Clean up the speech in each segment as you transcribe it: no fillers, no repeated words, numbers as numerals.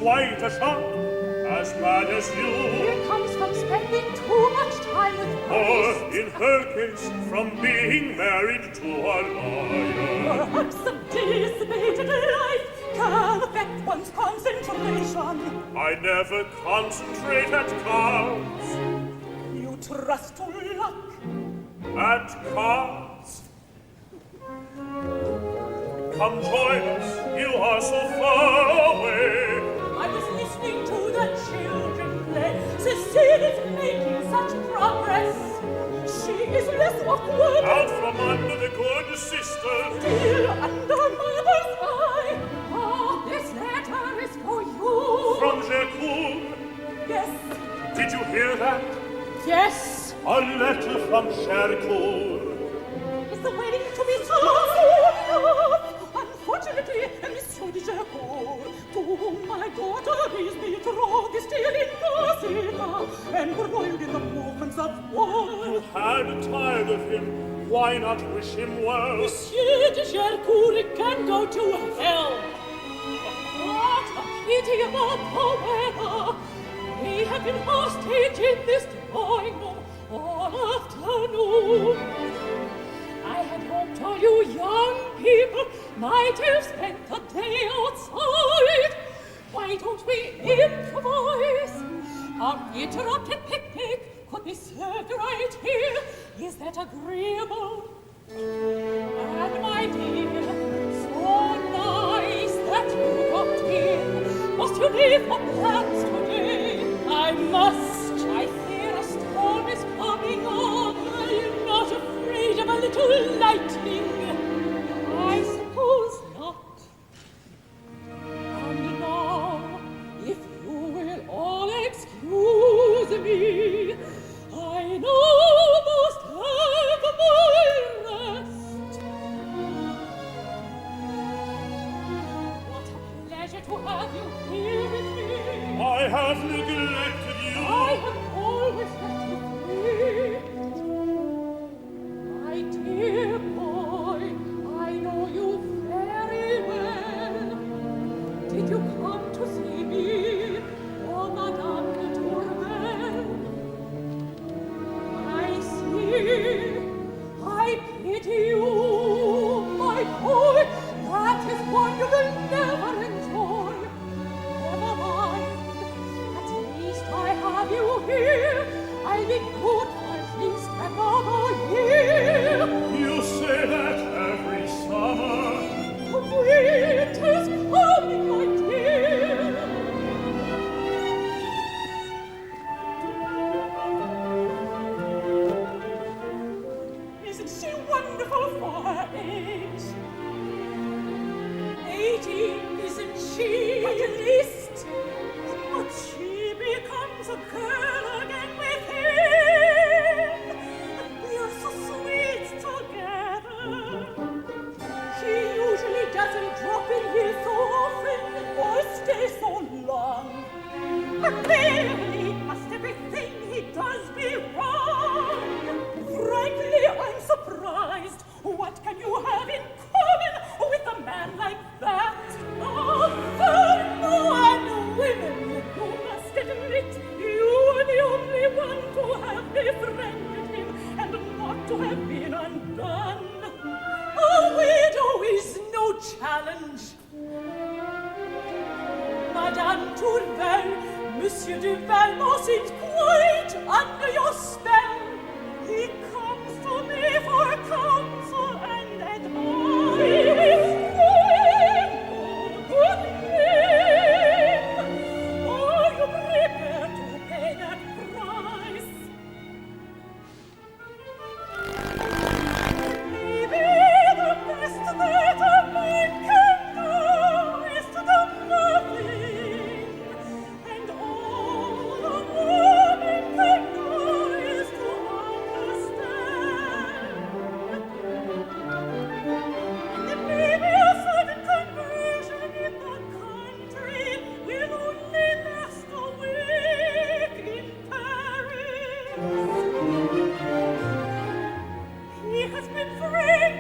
Quite a shock, as bad as you. Here comes from spending too much time with boys. Or, in her case, from being married to a lawyer. Perhaps a dissipated life can affect one's concentration. I never concentrate at cards. You trust to luck. At cards. Come join us, you are so far away. I was listening to the children play. Cecile is making such progress. She is less awkward. Out from under the good sister. Still under mother's eye. Ah, this letter is for you. From Gercourt. Yes. Did you hear that? Yes. A letter from Gercourt. Is the wedding to be so soon? Unfortunately, Monsieur de Gercourt, to whom my daughter is betrothed, is still in Corsica, embroiled in the movements of war. You had tired of him. Why not wish him well? Monsieur de Gercourt can go to hell. What a pitiable poeta! We have been hostage in this drawing room all afternoon. I had hoped all you young people might have spent the day outside. Why don't we improvise? Our interrupted picnic could be served right here. Is that agreeable? And my dear, so nice that you dropped in. Must you leave for plans today? I must. I fear a storm is coming on. I'm not afraid of a little lightning. I suppose not. And now, if you will all excuse me, I now must have my rest. What a pleasure to have you here with me. I have neglected you. I have always left you free. My dear boy, I know you very well. Did you come to see me, or Madame de Tourvel? I see, I pity you, my boy. That is one you will never enjoy. Never mind. At least I have you here. I'll be good for at least another year. You say that every summer. Winter's coming, my dear. Isn't she wonderful for her age? 18, isn't she? At least. But she becomes a girl again with him. We are so sweet together. She usually doesn't drop in here so often or stay so long. Clearly, must everything he does be wrong? Frankly, I'm surprised. What can you have in common with a man like that? Oh, and women, you must admit you are the only one to have befriended him and not to have been undone. A widow is no challenge. Madame Tourvel, Monsieur de Valmont seems quite under your spell. He comes to me for counsel and advice. Good name. Are you prepared to pay that price? Maybe the best that a man can do is to do nothing, and all a woman can do is to understand. And maybe a sudden conversion in the country will only last a week in Paris. He has been frank,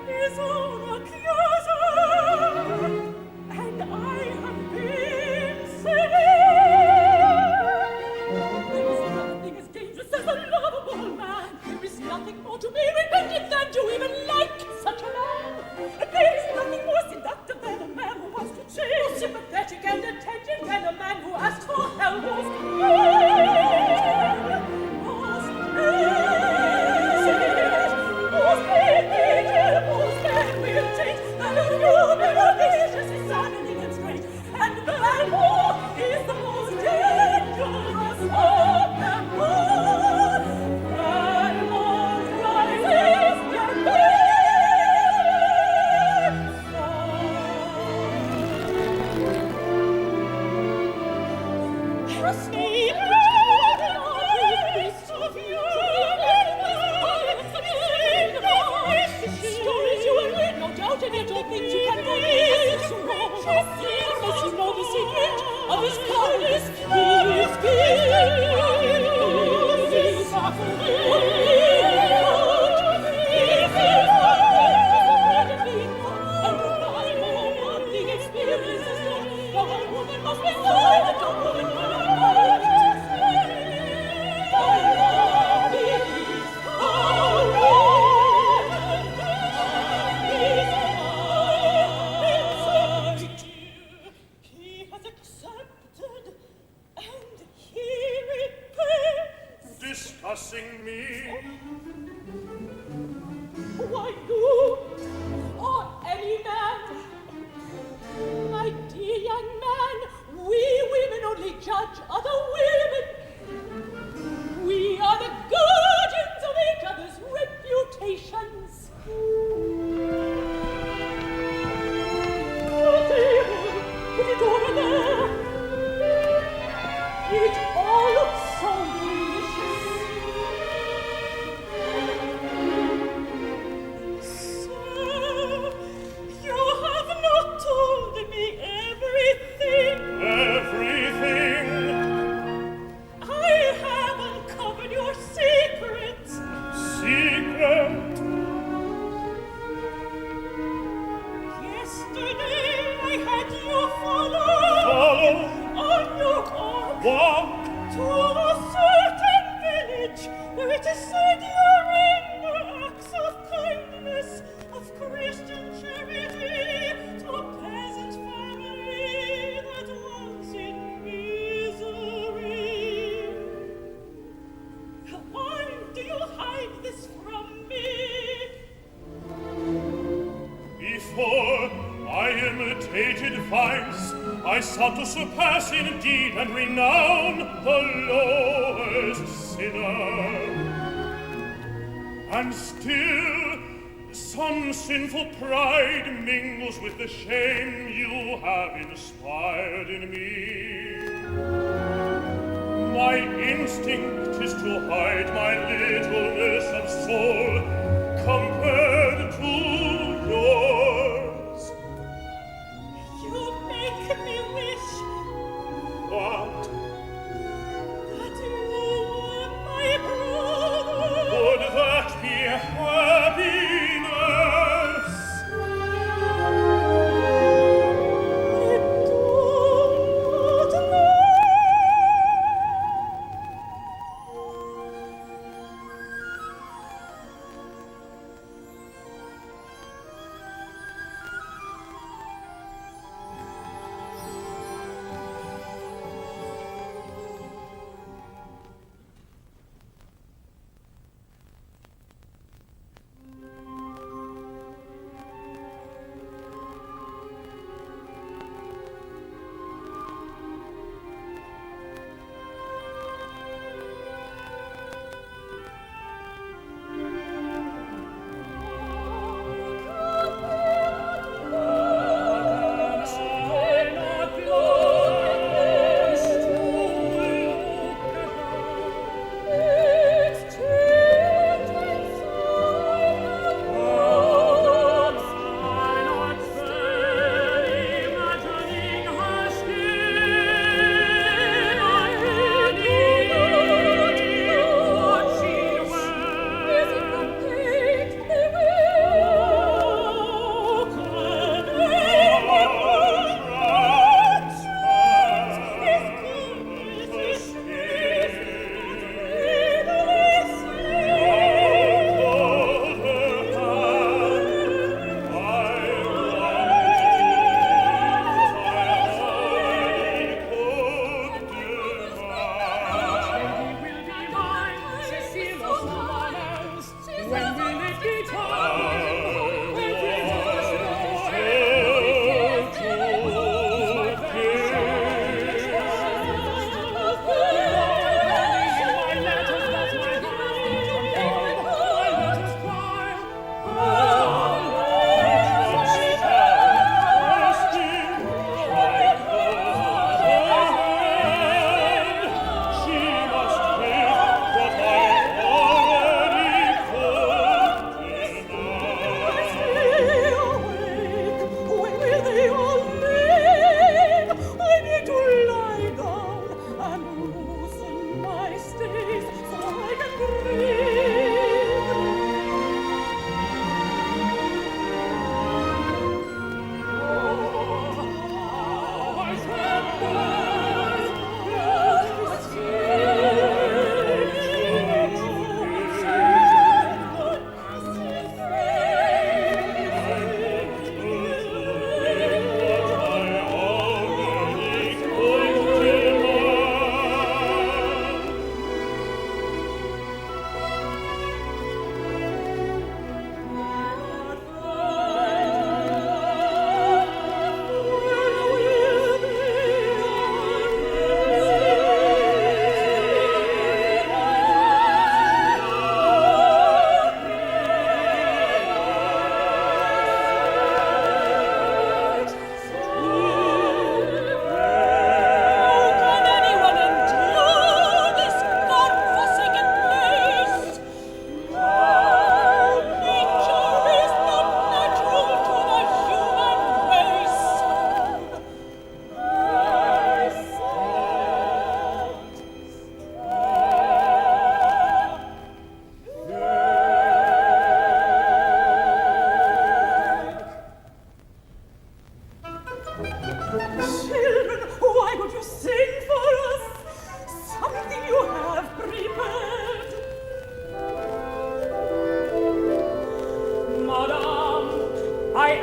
his own accuser, and I have been severe. There is nothing as dangerous as a lovable man. There is nothing more to be repented than to even like such a man. There is nothing more seductive than a man who wants to change. More sympathetic and attentive than a man who asks for help. And Valmont is the most dangerous of them all. Valmont aged vice, I sought to surpass in deed and renown the lowest sinner. And still, some sinful pride mingles with the shame you have inspired in me. My instinct is to hide my littleness of soul compared to yours. You make me wish What? that you were my brother. Would that be happiness?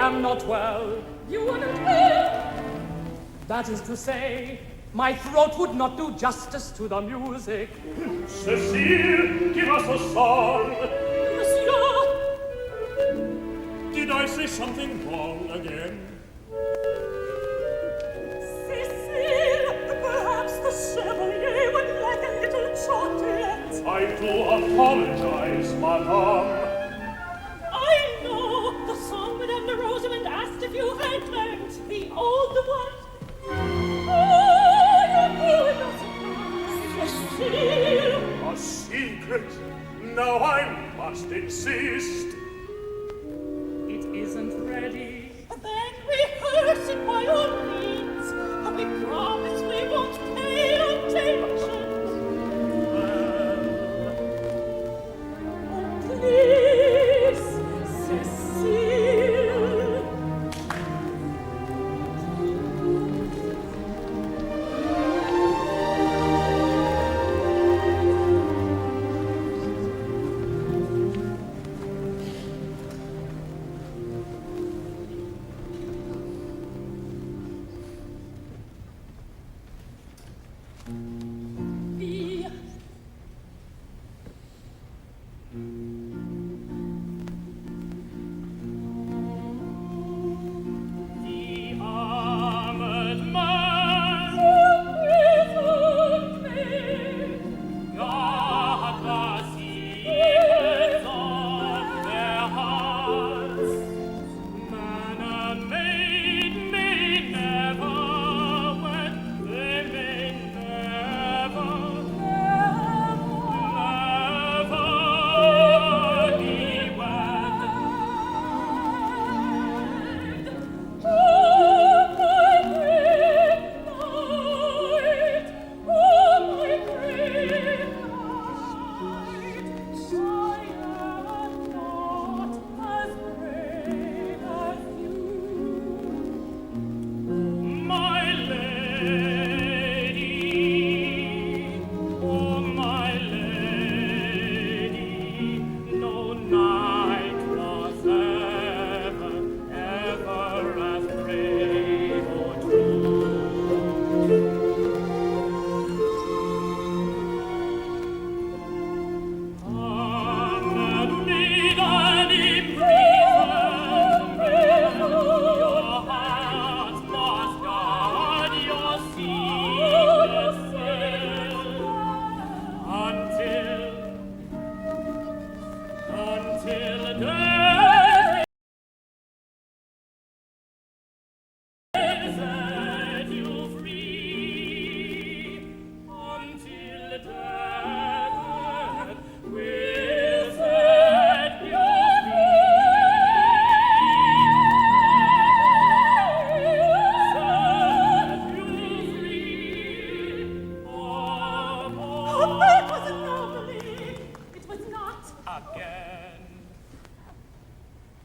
am not well. You are not well? That is to say, my throat would not do justice to the music. Cécile, give us a song. Monsieur! Did I say something wrong again?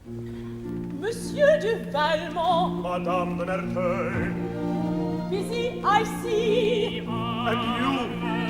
Monsieur de Valmont. Madame de Merteuil. Busy, I see. And you,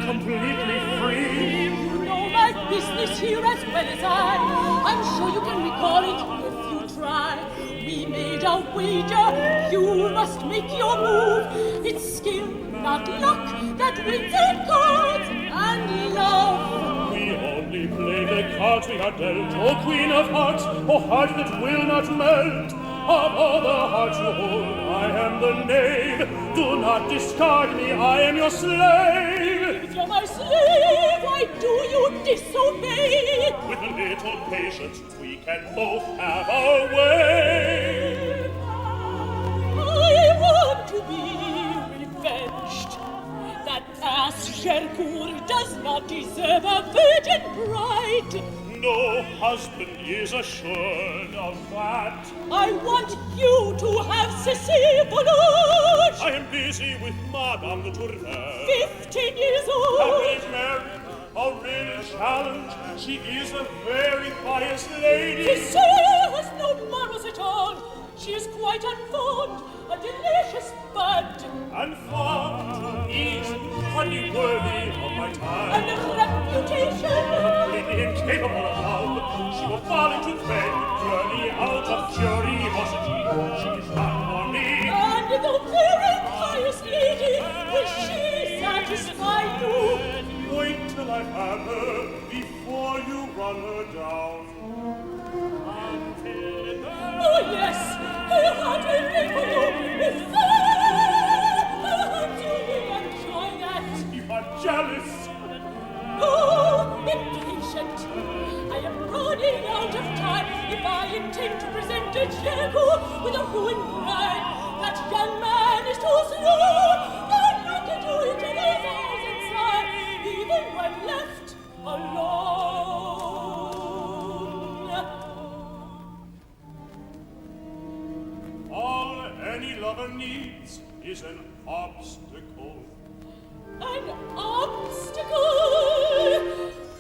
completely free. You know my business here as well as I. I'm sure you can recall it if you try. We made a wager. You must make your move. It's skill, not luck, that wins at cards and love. We only play the cards we are dealt. O Queen of Hearts, O heart that will not melt. Of all the hearts you hold, I am the knave. Do not discard me, I am your slave. If you're my slave, why do you disobey? With a little patience, we can both have our way. I want to be revenged. That ass Gercourt does not deserve a virgin bride. No husband is assured of that. I want you to have Cécile Blanche. I am busy with Madame de Tourvel. 15 years old. Happily married, a real challenge. She is a very pious lady. Cécile has no morals at all. She is quite unformed, a delicious bud. And fond, easy, honey worthy of my time. And a reputation. Completely incapable of love. She will fall into bed, purely out of curiosity. She is not for me. And the very pious lady, will she satisfy you? Wait till I have her before you run her down. Oh yes, her heart will beat for you. If do we enjoy that? You are jealous. Oh, impatient. I am running out of time. If I intend to present a Jericho with a ruined bride, that young man is too slow. I'm not to do it in his eyes inside, even when left alone. All any lover needs is an obstacle. An obstacle?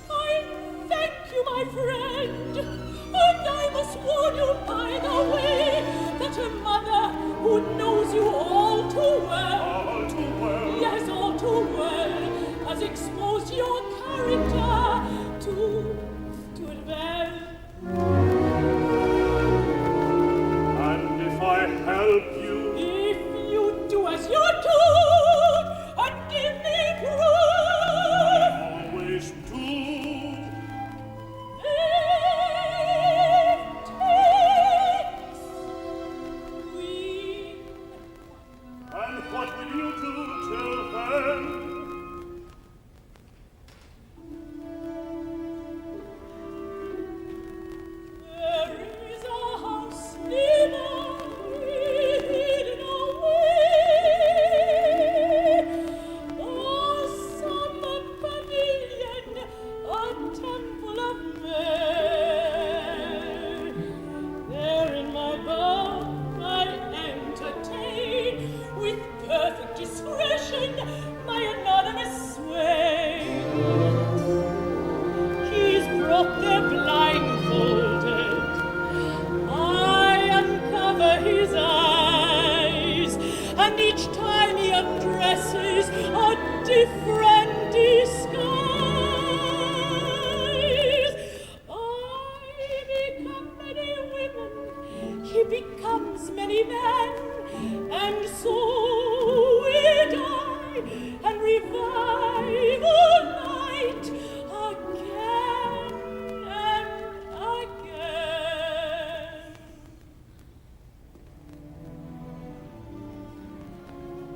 I thank you, my friend. And I must warn you by the way that a mother who knows you all too well, All too well. yes, all too well, has exposed your character to Tourvel. And if I help you, If you do as you're told and give me proof, always do. it takes we. And what will you do till then? There is a house nearby, hidden away, some pavilion, a temple of May. There in my bower I entertain, with perfect discretion, my anonymous swain. He's brought there blindfolded. I uncover his eyes, and each time he undresses a different disguise. I become many women, he becomes many men, and so we die and revive all night again and again.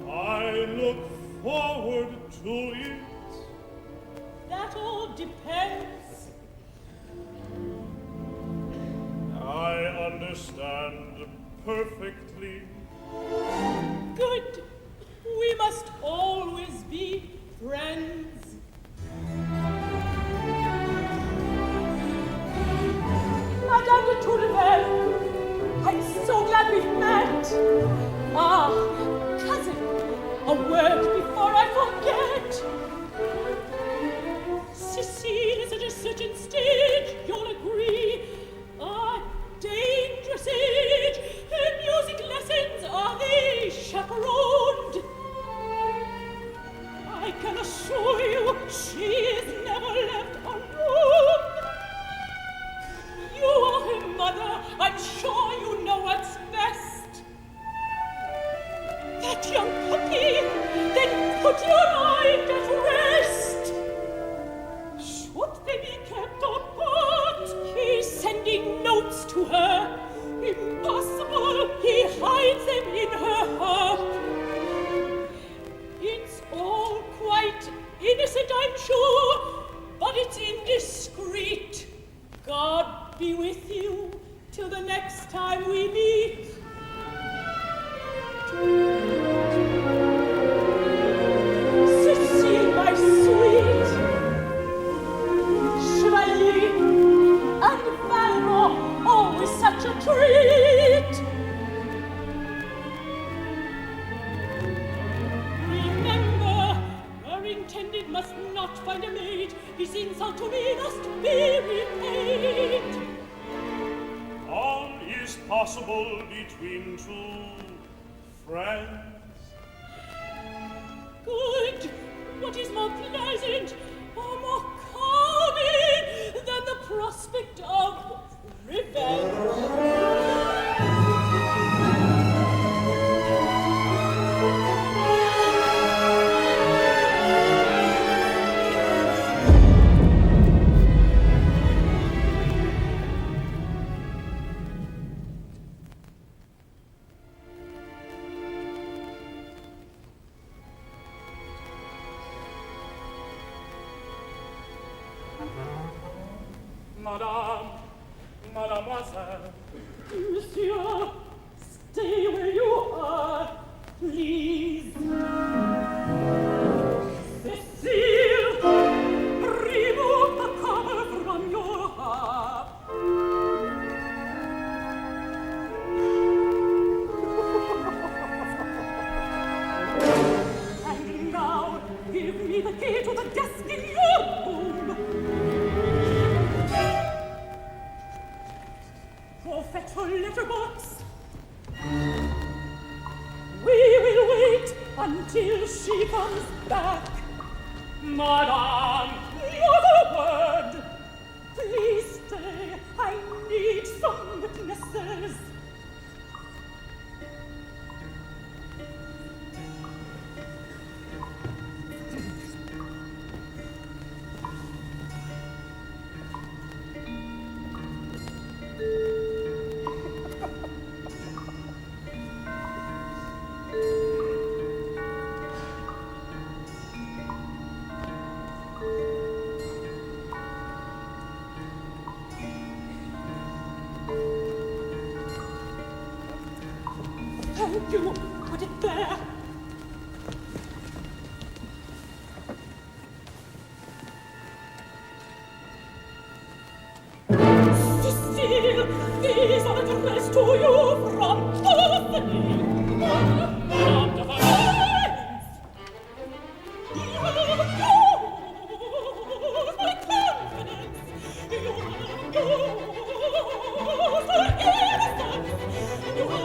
I look forward to it. That all depends. I understand perfectly. Good. We must always be friends. Madame de Tourvel, I'm so glad we've met. Ah, cousin, a word before I forget. Cécile is at a certain stage, you'll agree. A dangerous with you till the next time we meet. Cecile, my sweet, should I leave and Valmont always such a treat? Remember, her intended must not find a mate. His insult to me must be repaid. All is possible between two friends. Good. What is more pleasant or more calming than the prospect of revenge? Madame, mademoiselle. Monsieur, stay where you are, please. Cecile, remove the cover from your heart. And now, give me the key to the desk in your room. Prophetful letterbox. We will wait until she comes back. Madame, not a word. Please stay. I need some witnesses. Thank you. Put it there. Cecile, these are addressed to you from Fleming. Madame de Valence. You have used my confidence. You have used my innocence. You have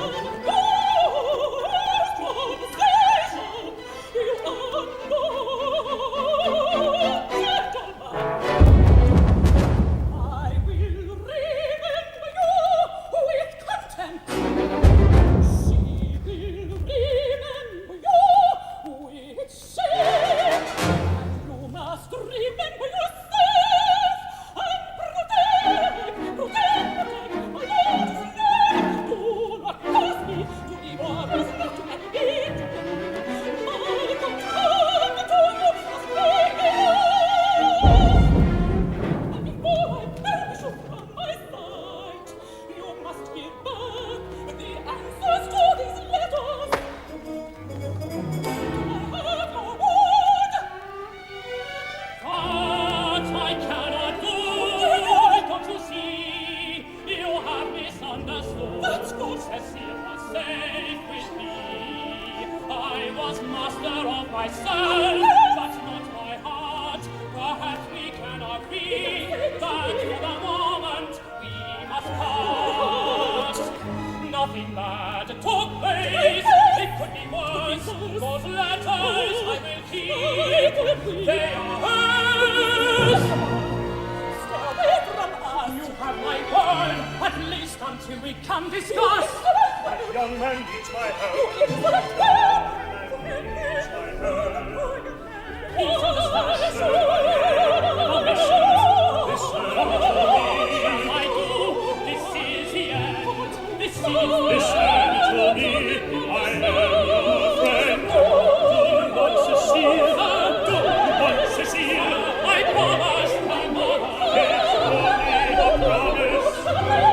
Cecile, I promise my mother, it's only a promise.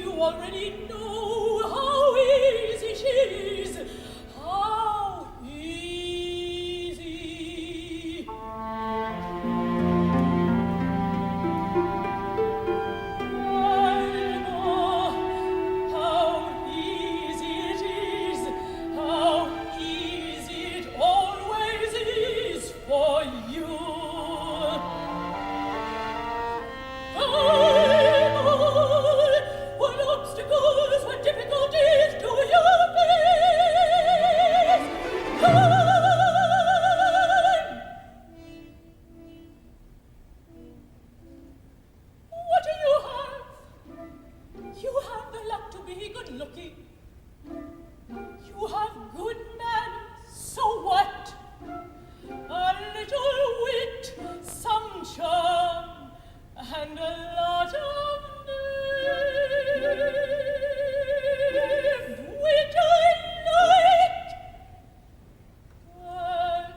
you already know how easy she is. How easy. I know how easy it is, how easy it always is for you. What obstacles, what difficulties do you face? What do you have? You have the luck to be good-looking. You have good manners, so what? A little wit, some charm, and a lot of nerve. Wit I like. But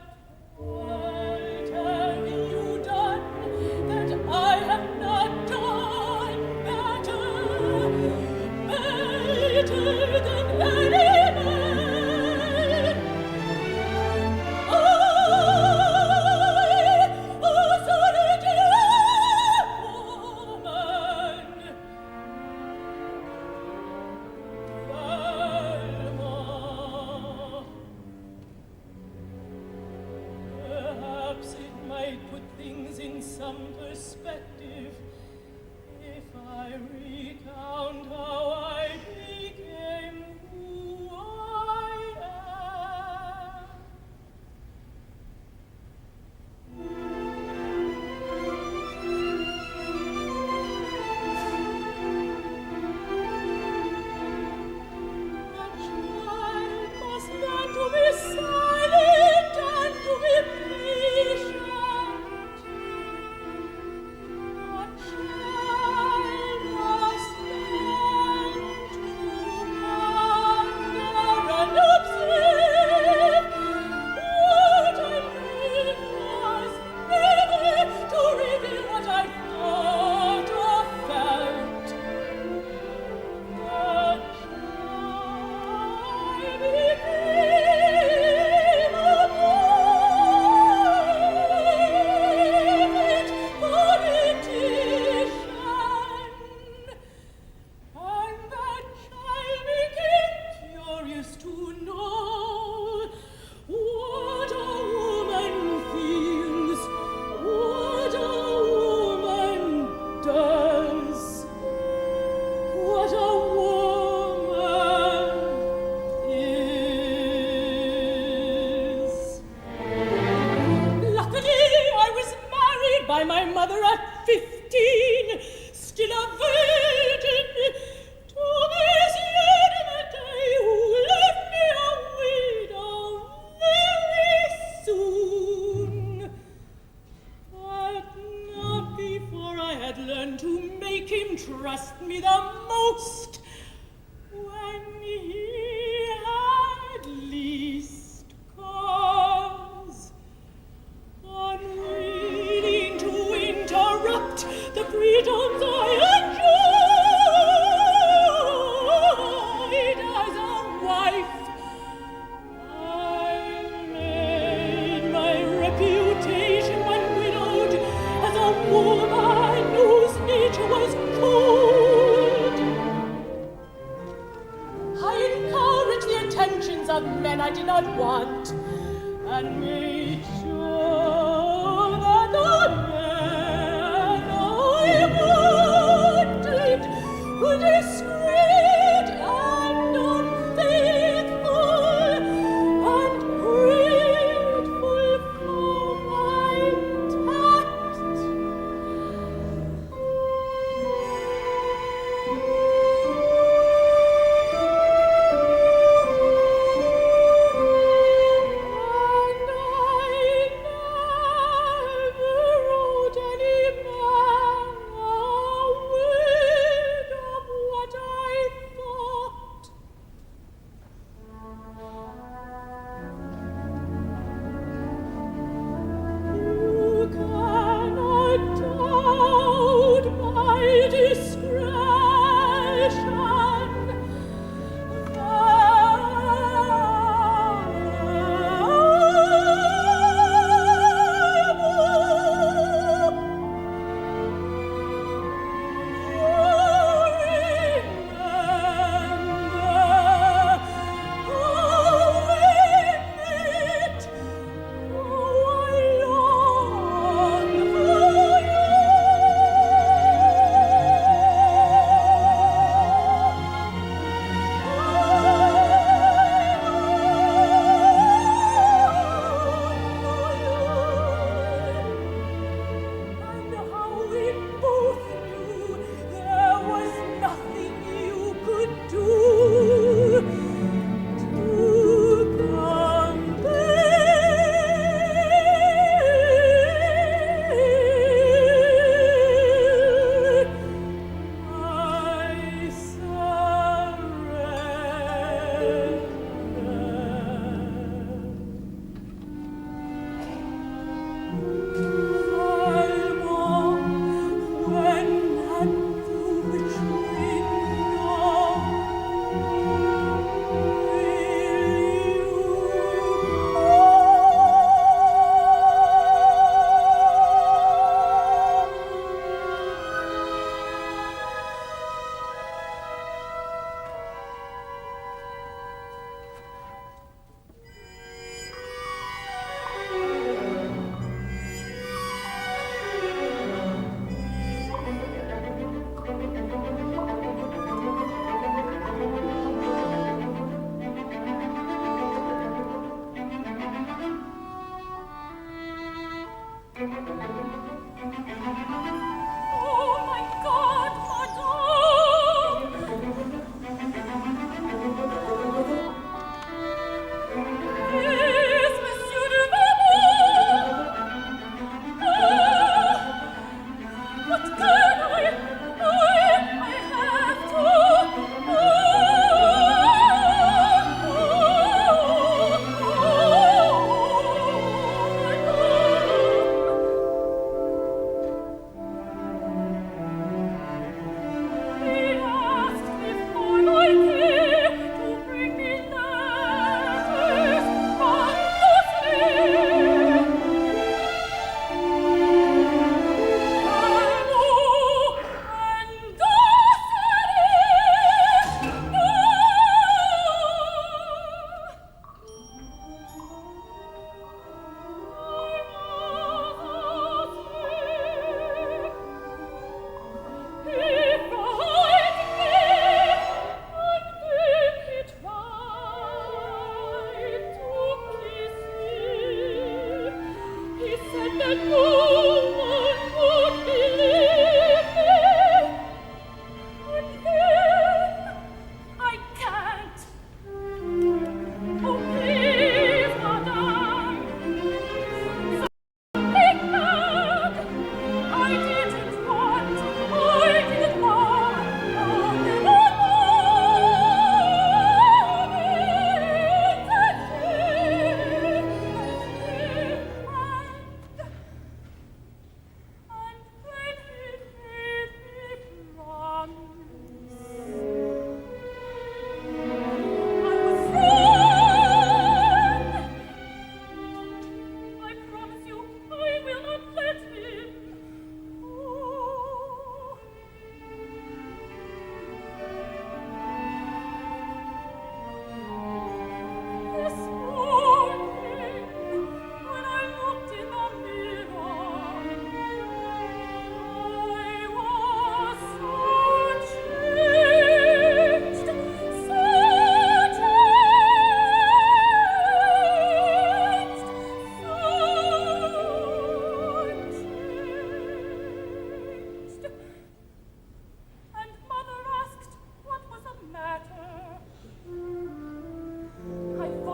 what have you done that I have not done better than any man? I, a solitary woman, Velma. Perhaps it might put things in some perspective if I recount how I became who I am. A child must learn to be silent and to be patient. A child must learn to wonder and observe. What I did was never to reveal what I thought or felt. But I became a politician, and that child became curious to know what a woman feels, what a woman does, what a woman is. Luckily, I was married by my mother at 15, still a virgin, to Miss Renée, who left me a widow very soon. But not before I had learned to make him trust me the most, when he had least cause. Unwilling to interrupt the freedoms I enjoyed as a wife, I made my reputation when widowed as a woman whose nature was cold. I encouraged the attentions of men I did not want, and made sure that the men I wanted were discreet and unfaithful, and grateful for my tact. And I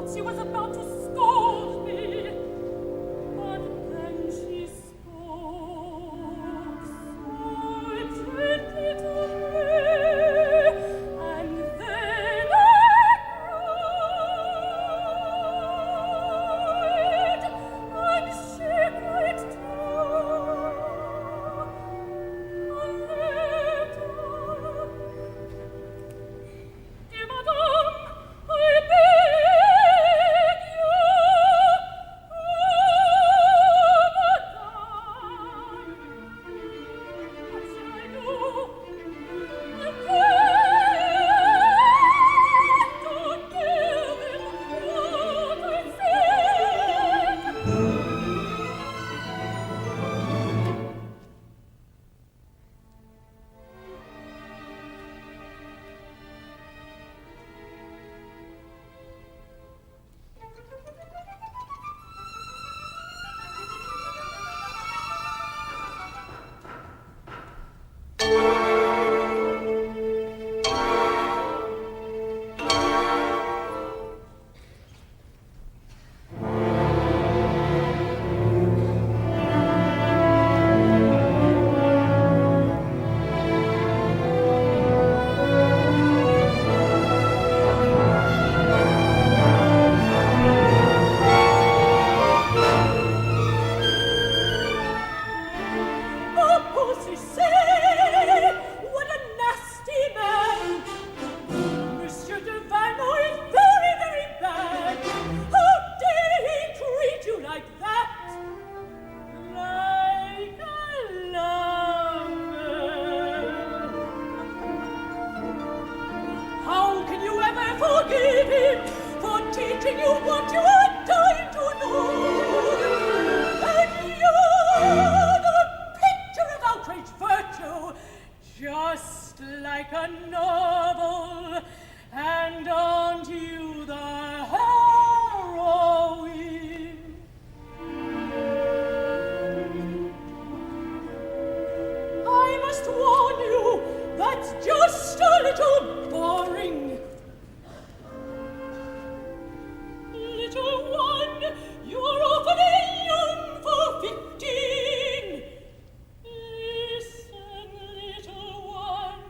thought she was about to scold me, but then she spoke so gently to me, and then I cried, and she cried too. A little. Dear madame, I beg you. Oh, madame, what shall I do? I can't tell them what I think. Oh, pussy, say, what a nasty man! Monsieur Devano is very, very bad. How dare he treat you like that? Like a lover. How can you ever forgive him for teaching you what you are dying to know? And you're the picture of outraged virtue, just like a novel, and aren't you the heroine? I must warn you, that's just a little boring. Little one, you're awfully young for 15. Listen, little one.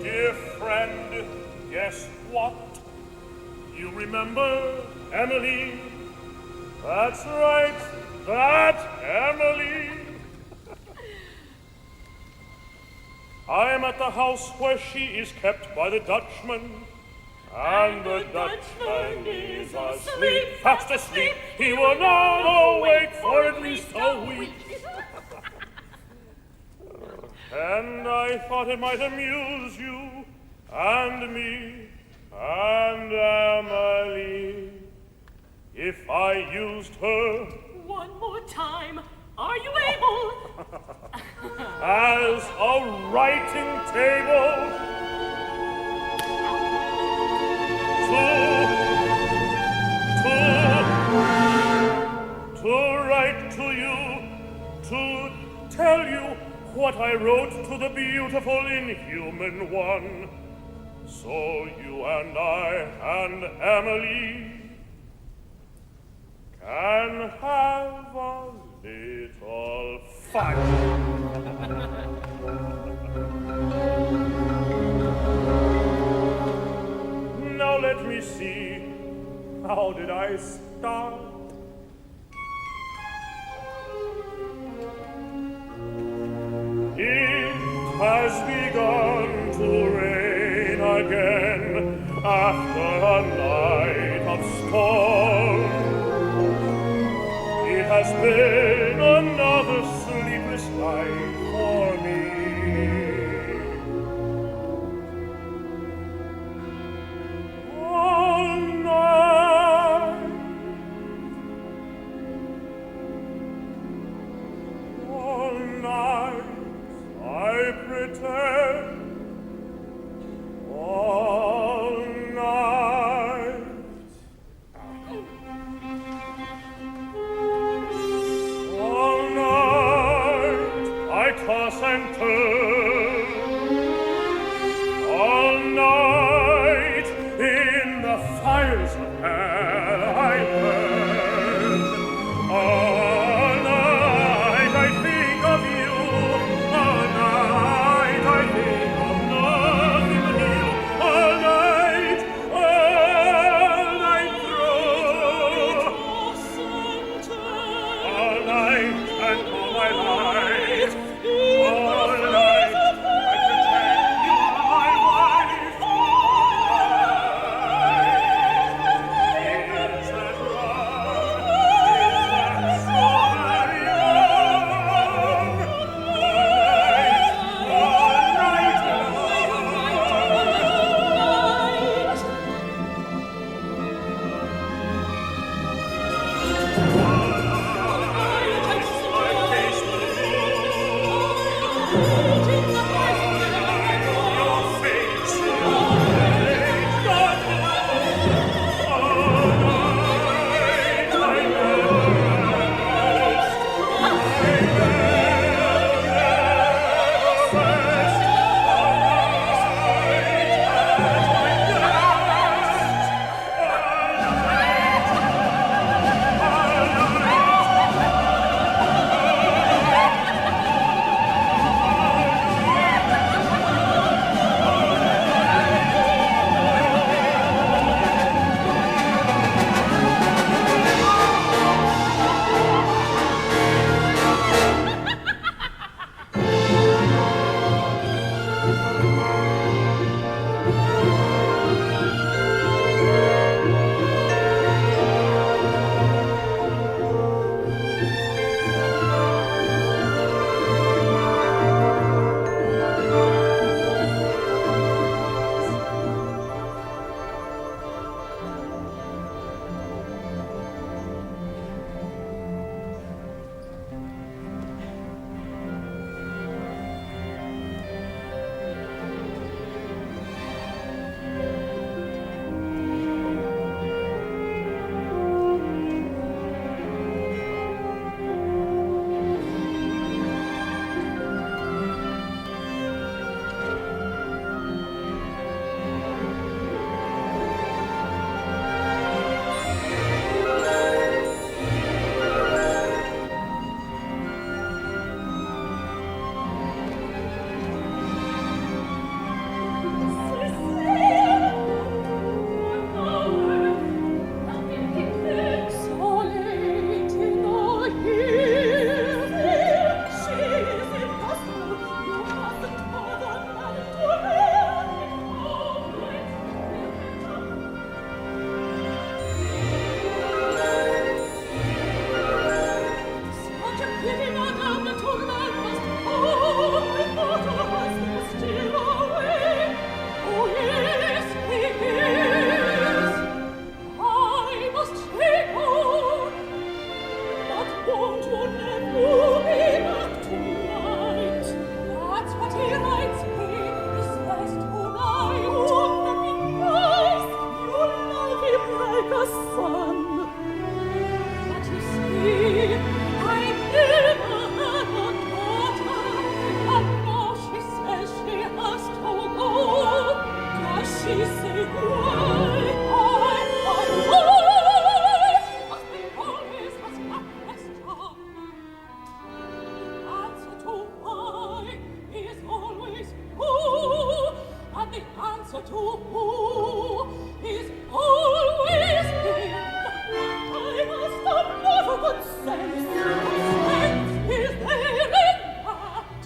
Dear friend, guess what? You remember Emily? That's right, that Emily. I am at the house where she is kept by the Dutchman. And the Dutchman is asleep, fast asleep. He will not awake for at least a week. And I thought it might amuse you and me and Emily if I used her. One more time, are you able? As a writing table to write to you, to tell you what I wrote to the beautiful inhuman one. So you and I and Emily can have a little fun. Now let me see, how did I start? It has begun to rain again after a night of storm. It has been another sleepless night for me. All night, all night, I pretend. All night, all night, I to who is always him. I must have not a good sense. Sense is there in that.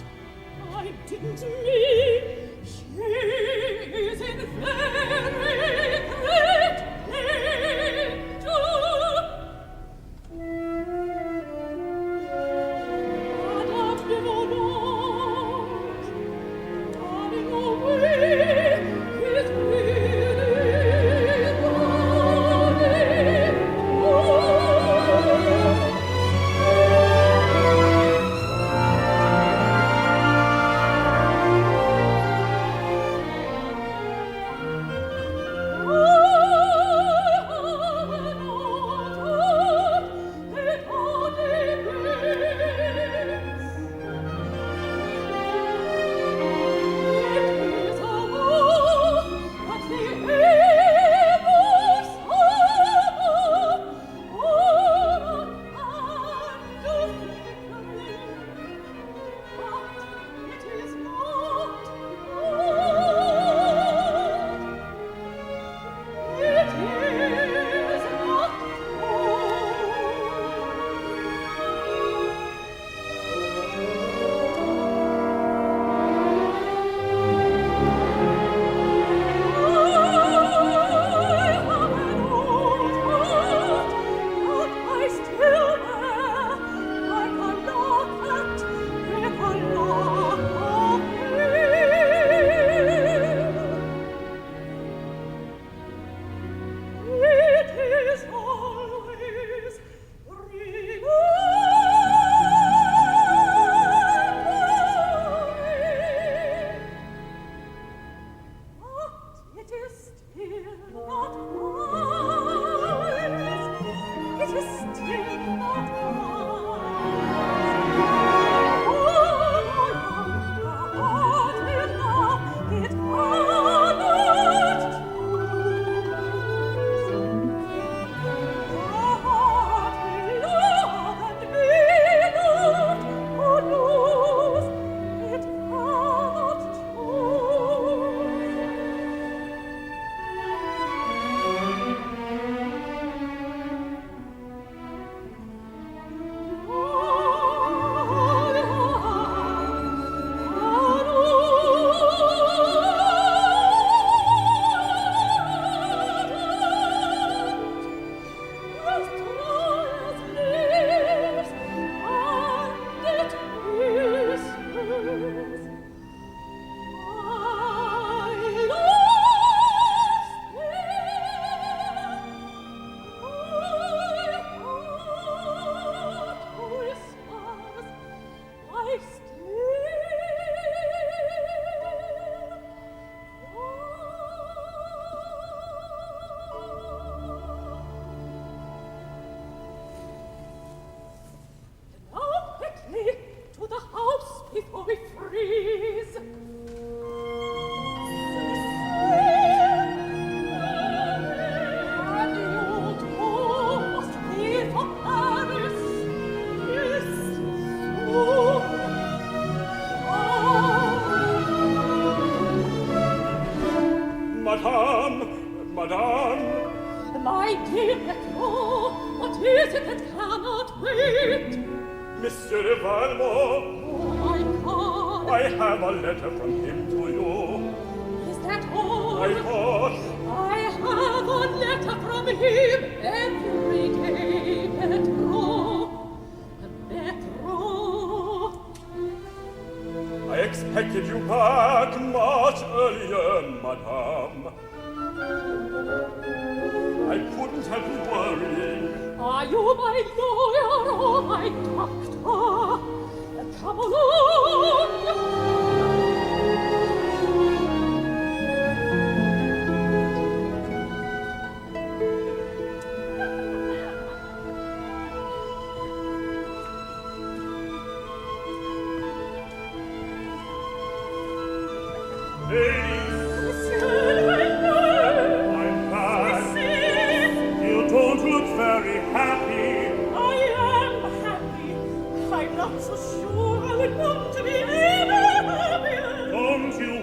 I didn't mean she is in very great danger. Madame de Volanges, running away, is really running away.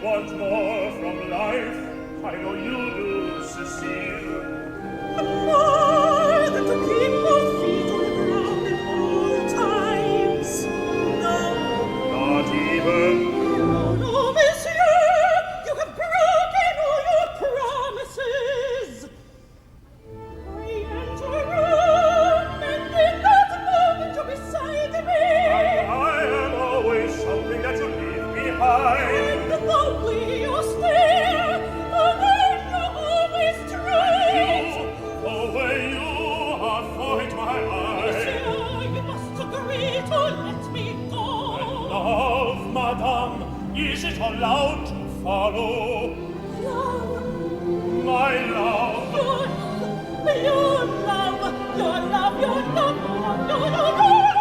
want more from life. I my love. Your love, your love, your love, your love.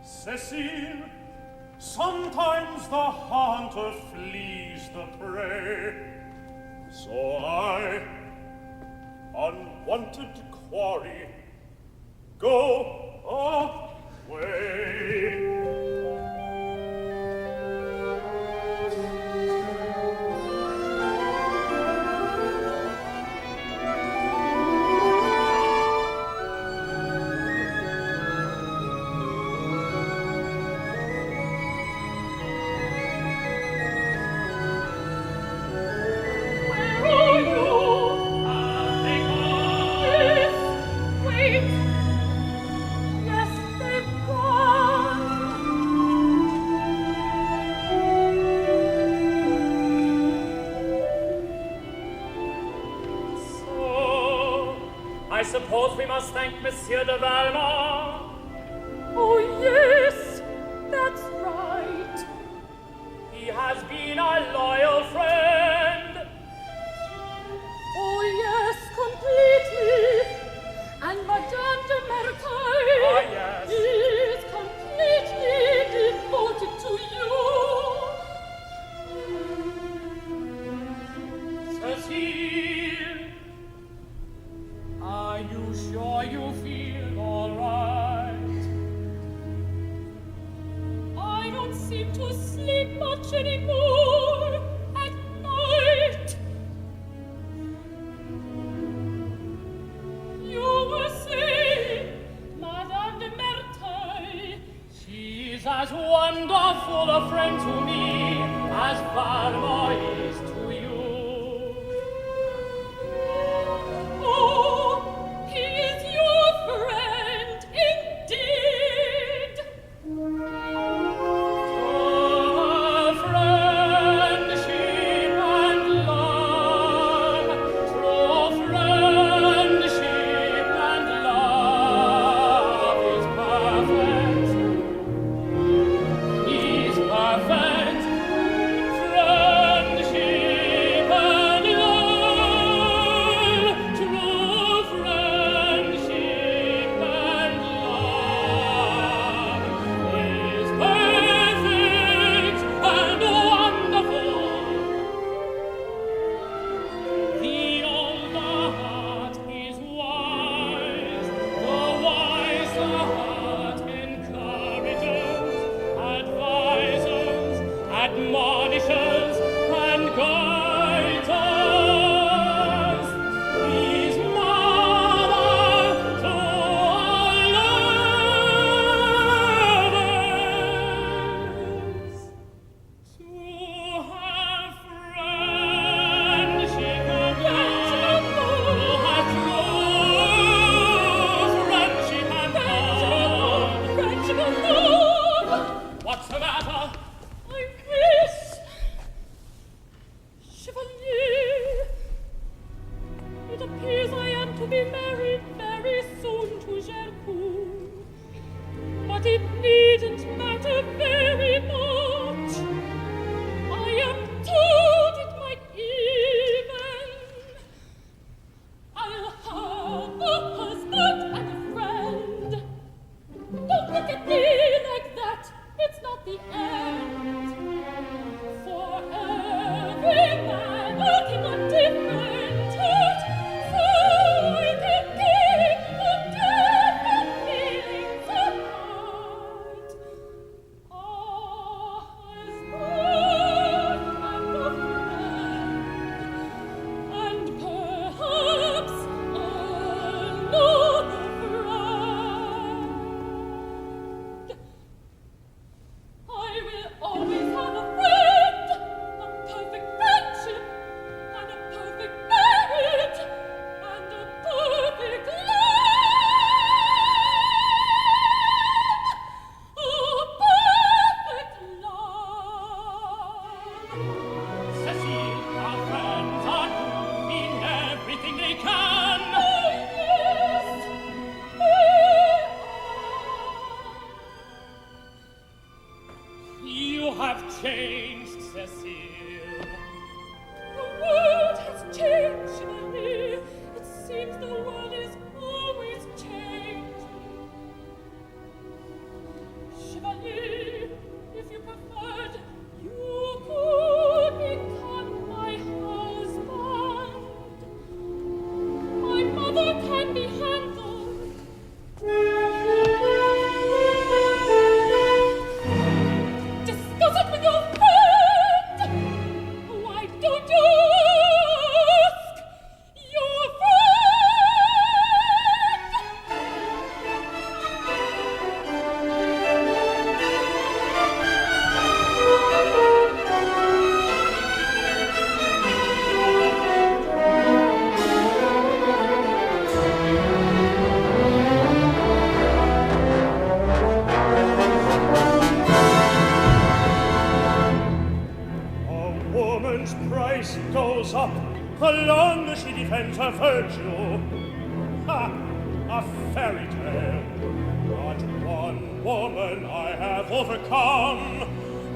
Cecile, sometimes the hunter flees the prey, so I, unwanted quarry, go away. I suppose we must thank Monsieur de Valmont. Oh, yes, that's right. He has been a loyal friend. Oh, yes, completely. And Madame de Merteuil yes. is completely devoted to you. Cecile, are you sure you feel all right? I don't seem to sleep much anymore at night. You were saying, Madame de Merteuil, She's as wonderful a friend to me as Valmont is to you. oh, he is your friend indeed. Friendship and love, true friendship and love is perfect. Is perfect. Friendship and love, true friendship and love is perfect and wonderful. The older heart is wise, the wiser heart encourages, advises, admonishes, and guides us. He's mother to all lovers. To have friendship and love, to have true friendship and love. Friendship and love. What's the matter? I wish, Chevalier, it appears I am to be married very soon to Gercourt, but it needn't matter very much. I am told it might even. I'll have a husband and a friend. Don't look at me like that. It's not the end. have changed, Cecile. The world has changed, Chevalier. It seems the world is always changing. Chevalier, if you preferred, you could become my husband. My mother can be handled. Discuss it with your friend. Why don't you ask your A woman's price goes up the longer she defends her virtue. Ha! A fairy tale. Not one woman I have overcome.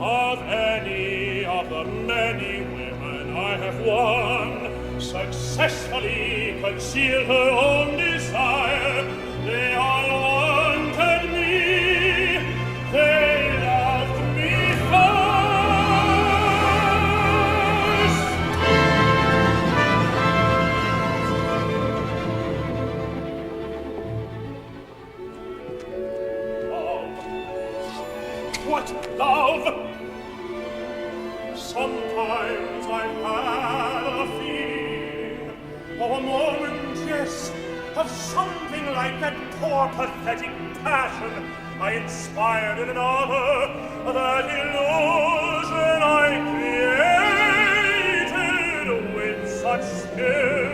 Of any of the many women I have won, successfully concealed her own desire. They all wanted me. They loved me first. Love. What love? Sometimes I've had a feeling, of a moment, yes, of something like that poor pathetic passion I inspired in another, that illusion I created with such skill.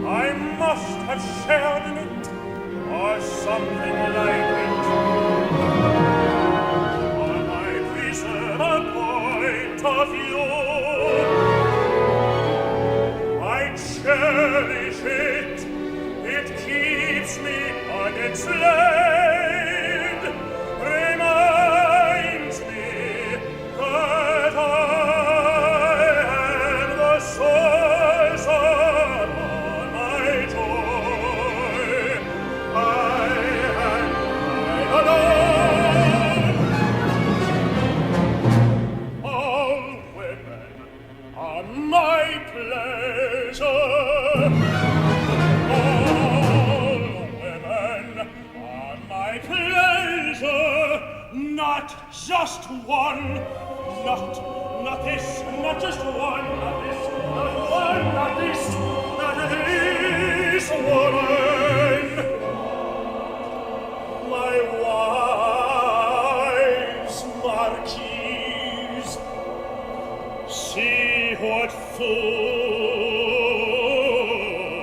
I must have shared in it, or something like it. I might reserve a point of view. I cherish it. It keeps me unenslaved. Reminds me that I am the source of all my joy. I am alone. All women are my pleasure. All women are my pleasure. Not just one. Not this. Not just one. Not this. Not one. Not this. Not this woman. My wife's marquise. See what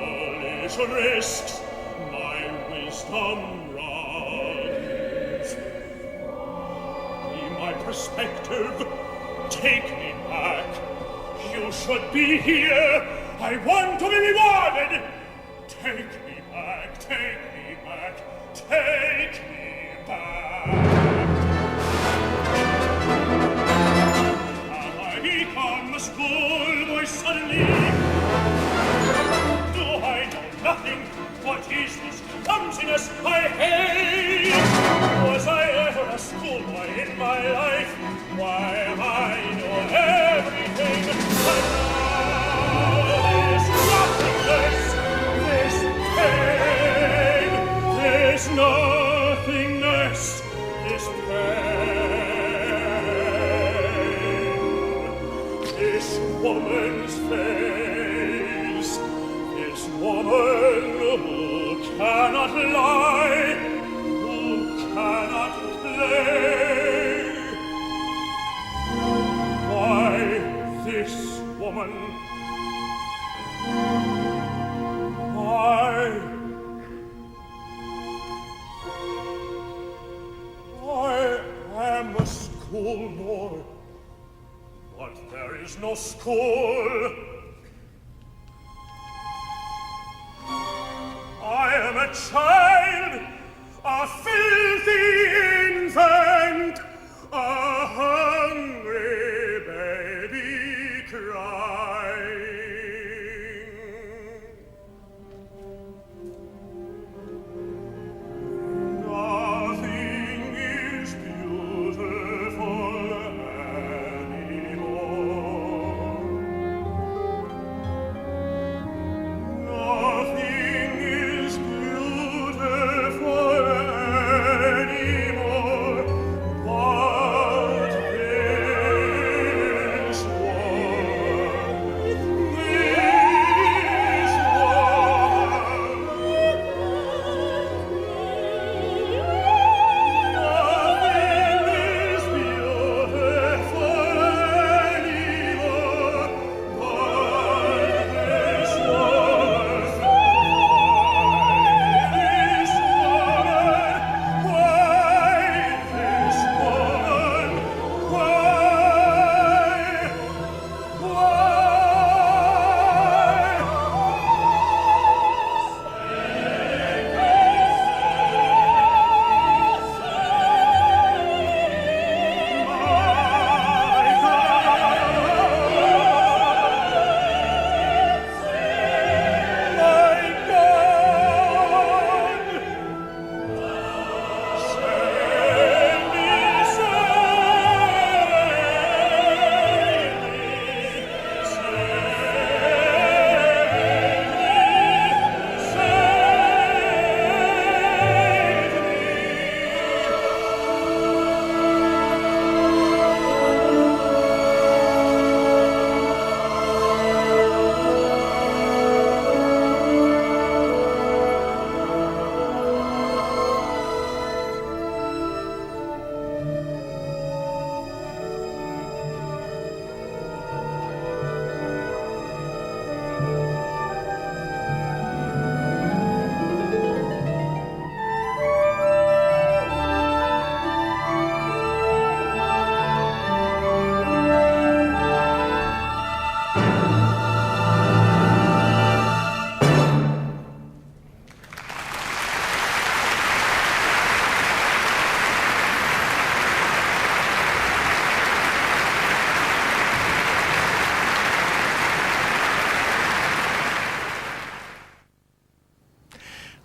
foolish risks my wisdom runs. Be my perspective, take me back. You should be here. I want to be rewarded. Take me back, take me back, take me back. Have I become a schoolboy suddenly? Do I know nothing? What is this clumsiness I hate? Was I ever a schoolboy in my life? Why, I know everything. But now this nothingness, this pain, this nothingness, this pain, this woman's face, this woman who cannot lie, who cannot play. Why this woman? Why? I am a schoolboy, but there is no school. I am a child, a filthy infant, a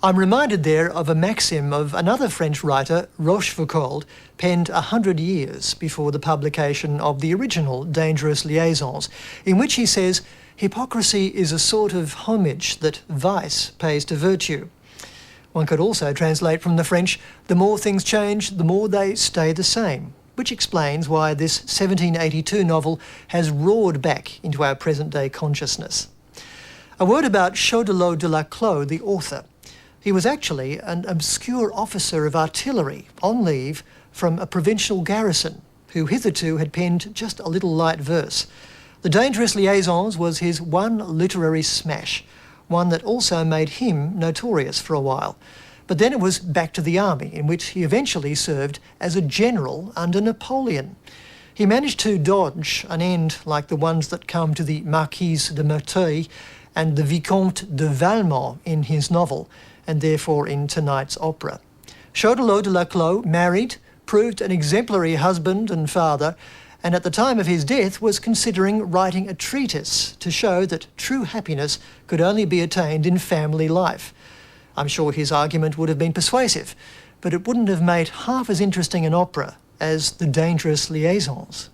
I'm reminded there of a maxim of another French writer, Rochefoucauld, penned 100 years before the publication of the original Dangerous Liaisons, in which he says, hypocrisy is a sort of homage that vice pays to virtue. One could also translate from the French, the more things change, the more they stay the same, which explains why this 1782 novel has roared back into our present-day consciousness. A word about Chaudelot de Laclos, the author. He was actually an obscure officer of artillery on leave from a provincial garrison who hitherto had penned just a little light verse. The Dangerous Liaisons was his one literary smash, one that also made him notorious for a while. But then it was back to the army, in which he eventually served as a general under Napoleon. He managed to dodge an end like the ones that come to the Marquise de Merteuil and the Vicomte de Valmont in his novel, and therefore in tonight's opera. Chaudelot de Laclos married, proved an exemplary husband and father, and at the time of his death was considering writing a treatise to show that true happiness could only be attained in family life. I'm sure his argument would have been persuasive, but it wouldn't have made half as interesting an opera as The Dangerous Liaisons.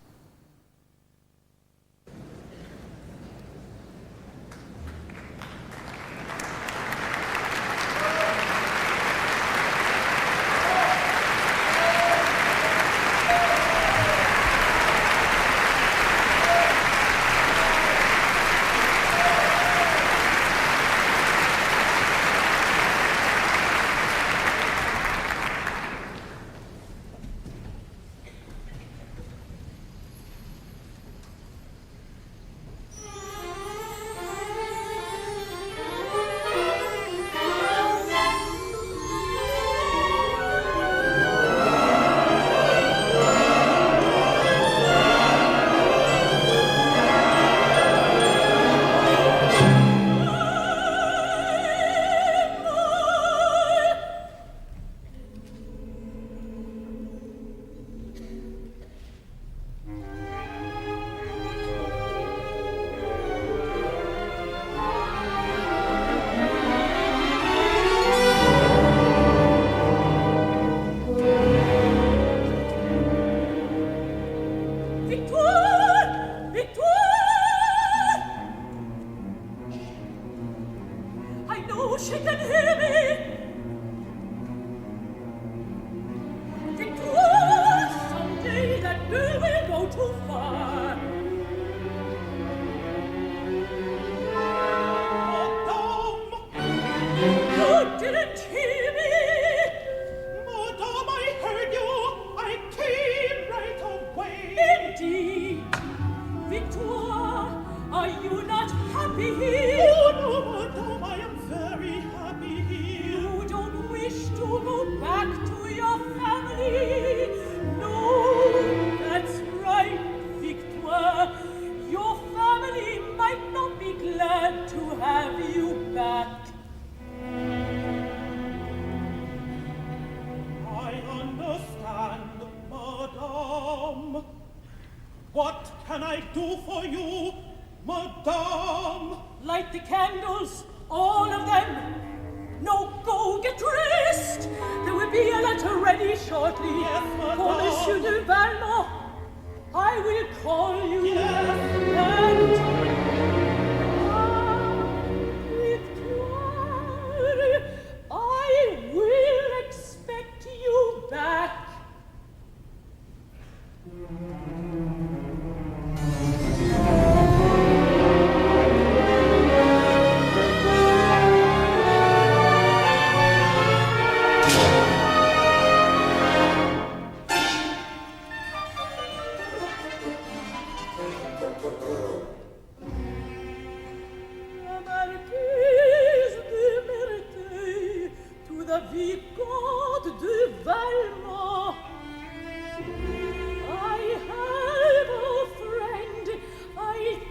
What can I do for you, madame? Light the candles, all of them. No, go get dressed. There will be a letter ready shortly. Yes, madame. For Monsieur de Valmont. I will call you. Yes. And Victoire, I will expect you back. Vicomte de Valmont. I have a friend, I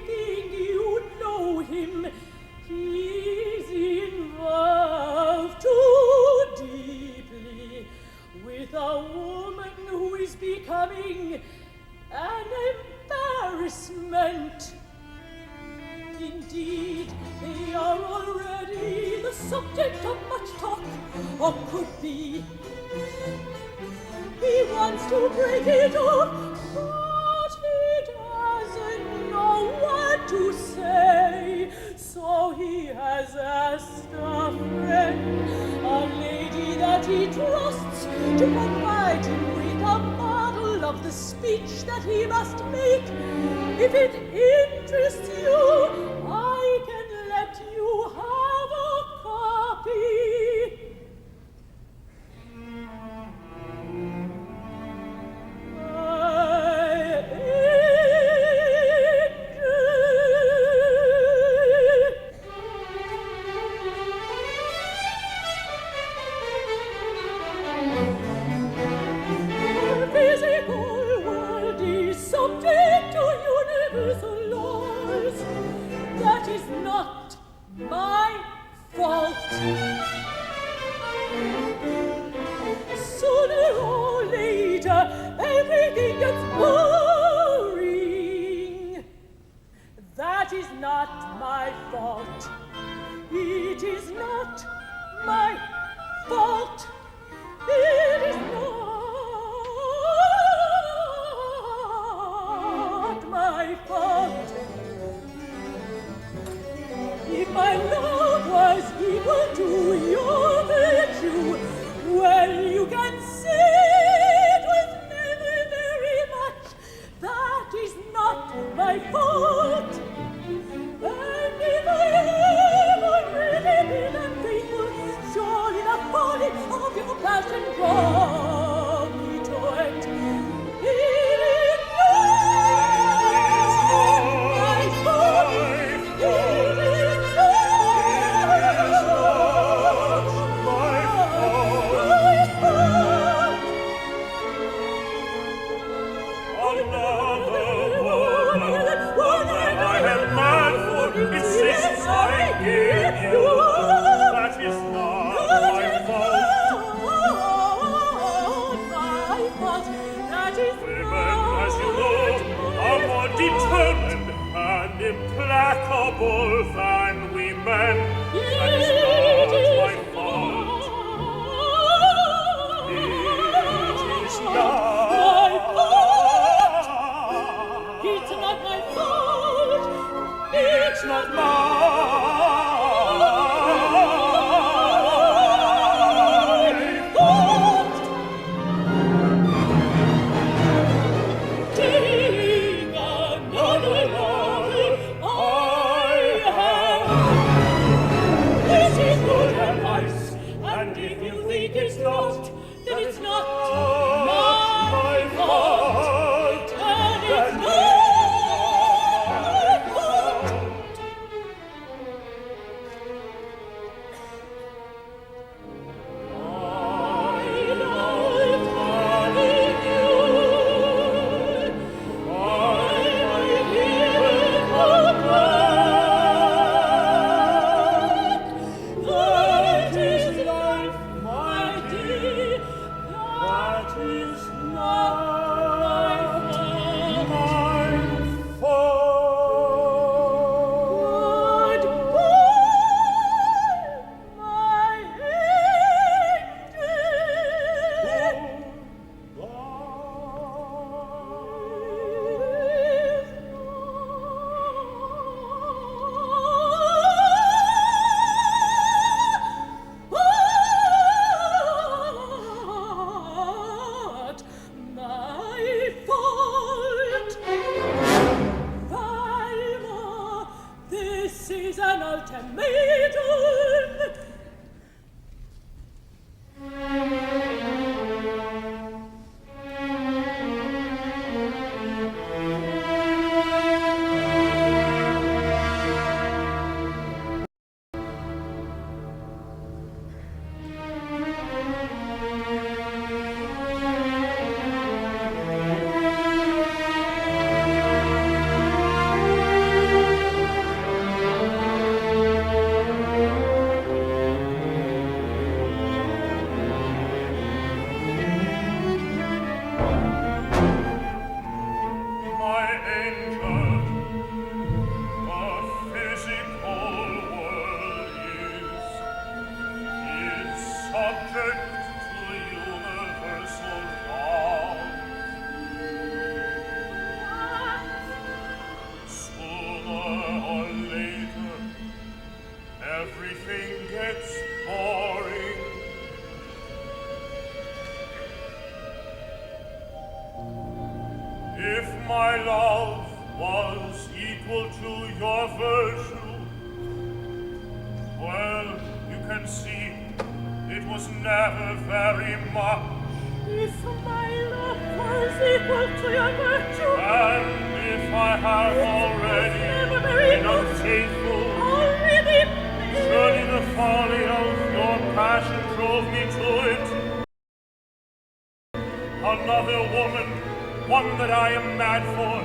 think you know him. He's in love too deeply with a woman who is becoming an embarrassment. Indeed, they are already the the subject of much talk, or could be. He wants to break it off, but he doesn't know what to say. So he has asked a friend, a lady that he trusts, to provide him with a model of the speech that he must make. If it interests you, I can let you have a copy. My fault. Sooner or later, everything gets boring. That is not my fault. It is not my fault. It is not my fault. If my love was equal to your virtue, well, you can say it with me very much. That is not my fault. And if I ever really been unfaithful, surely the folly of your passion draw me to it. It is not my fault. It is implacable than we men. That is not my fault. It is not my fault. It's not my fault. It's not my fault. Take another lover. This is good advice, and if you think it's not, then it's not my fault, and it's not my fault. subject to universal law. Sooner or later, everything gets boring. If my love was equal to your virtue, well, you can see it was never very much. If my love was equal to your virtue, And if I have already been unfaithful, surely the folly of your passion drove me to it. Another woman, one that I am mad for,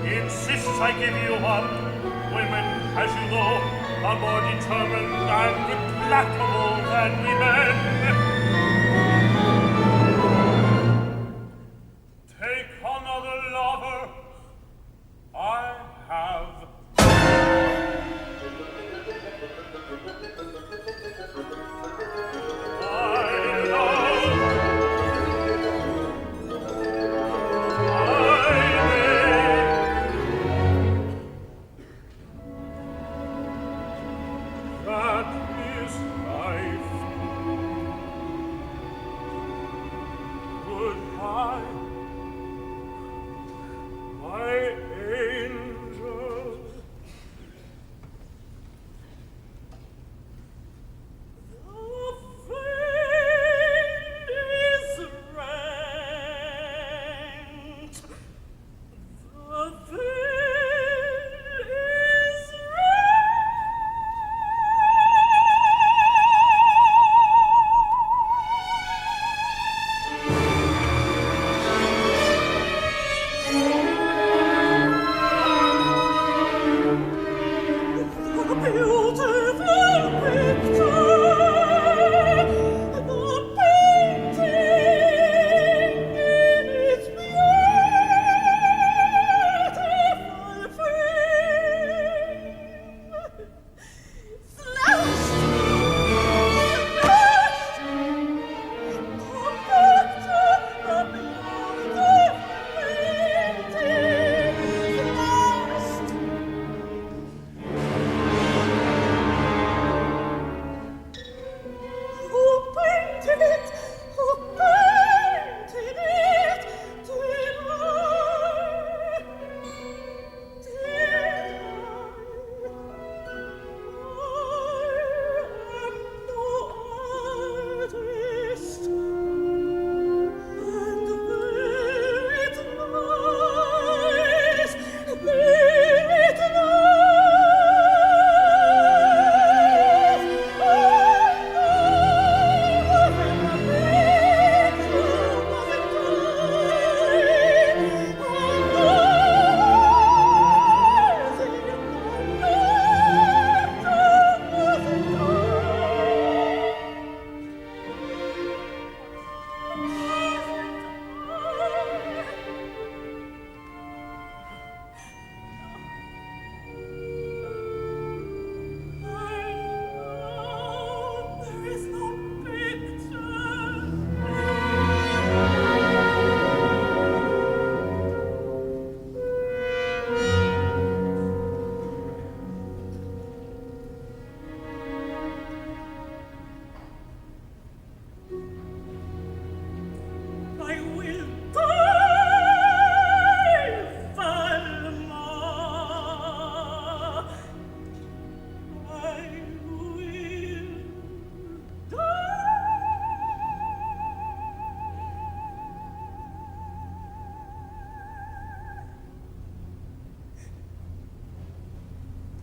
insists I give you up. Women, as you know, are more determined and implacable than we men. Take another lover. I have. That is life. Goodbye, my angel. the veil is rent. The veil is the beautiful picture, the painting in its beautiful frame, flashed, the picture, the beautiful painting, flashed. Who painted it? Who painted it? Did I? I am no artist, and there it lies, there it there is no picture. I will die, Valma. I will die.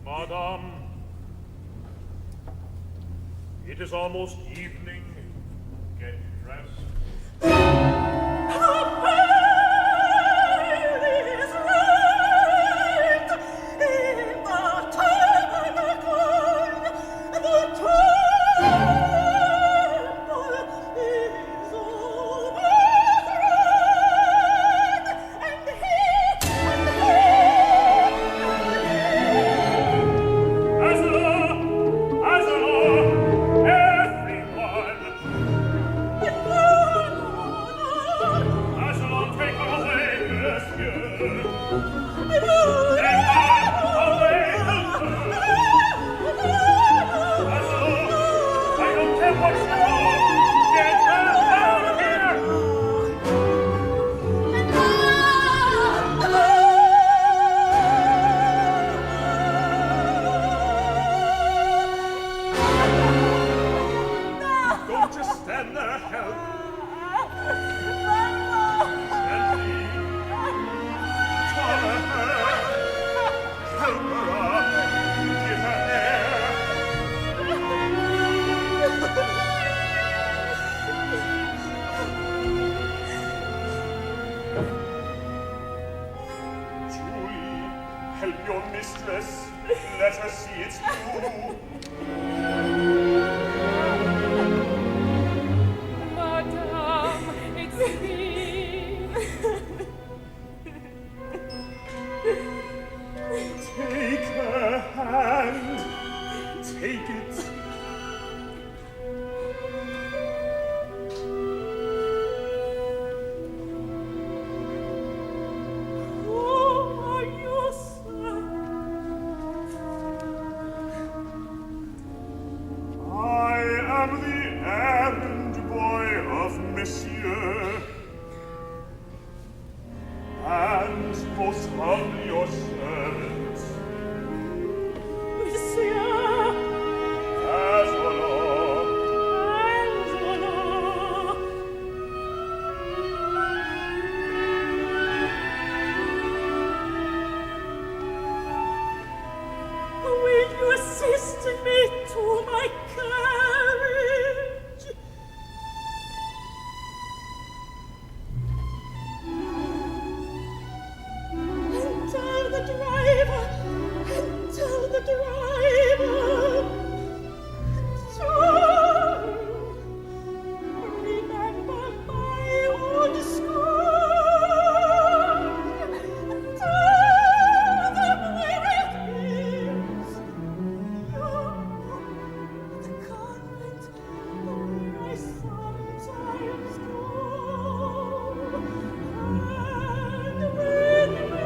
Madame, it is almost evening. Get dressed. The veil is rent in the tabernacle. The temple is overthrown, and he. As a law, everyone. Help your mistress. Let her see it's you. Madame, it's me. Take her hand. Take it. Who are you, sir? I am the errand boy of Monsieur, and most humbly your servant, Monsieur Azola. Angela. Will you assist me to my carriage? And tell the driver to remember my old school. Tell them where it is. The convent where I sometimes go. And when we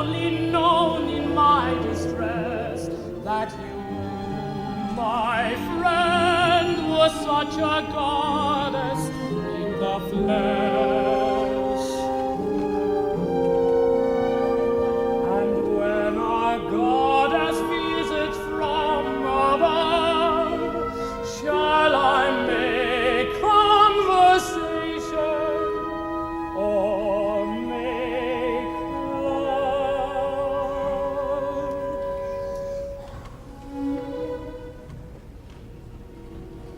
only known in my distress that you, my friend, was such a goddess in the flesh. And when a goddess visits from above, shall I make conversation or make love?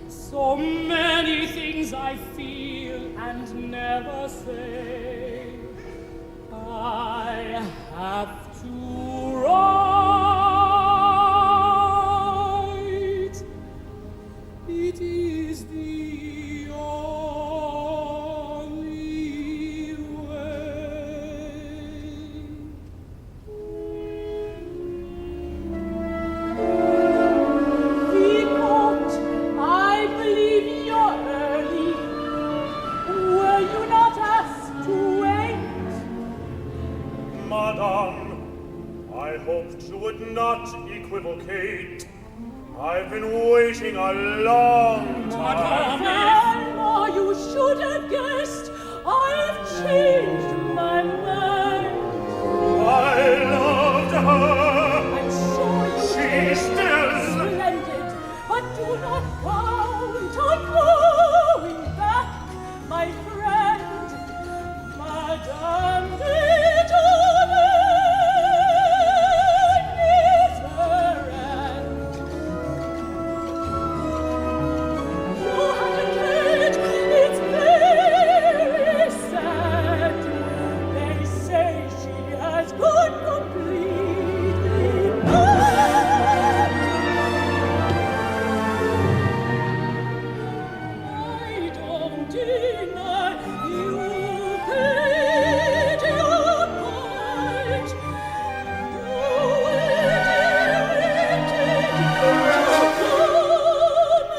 So many things I feel and never say, I have to write. It is the only way. Vicomte, I believe you're early. Were you not asked to wait? Madame, I hoped you would not equivocate. I've been waiting a long time. Thelma, you should have guessed. I've changed my mind. I loved her. I'm sure you She's still splendid, but do not count on going back, my friend. Madame de Touraine is her end. You hesitate, it's very sad. They say she has gone completely mad. I don't deny you paid your part. You irritated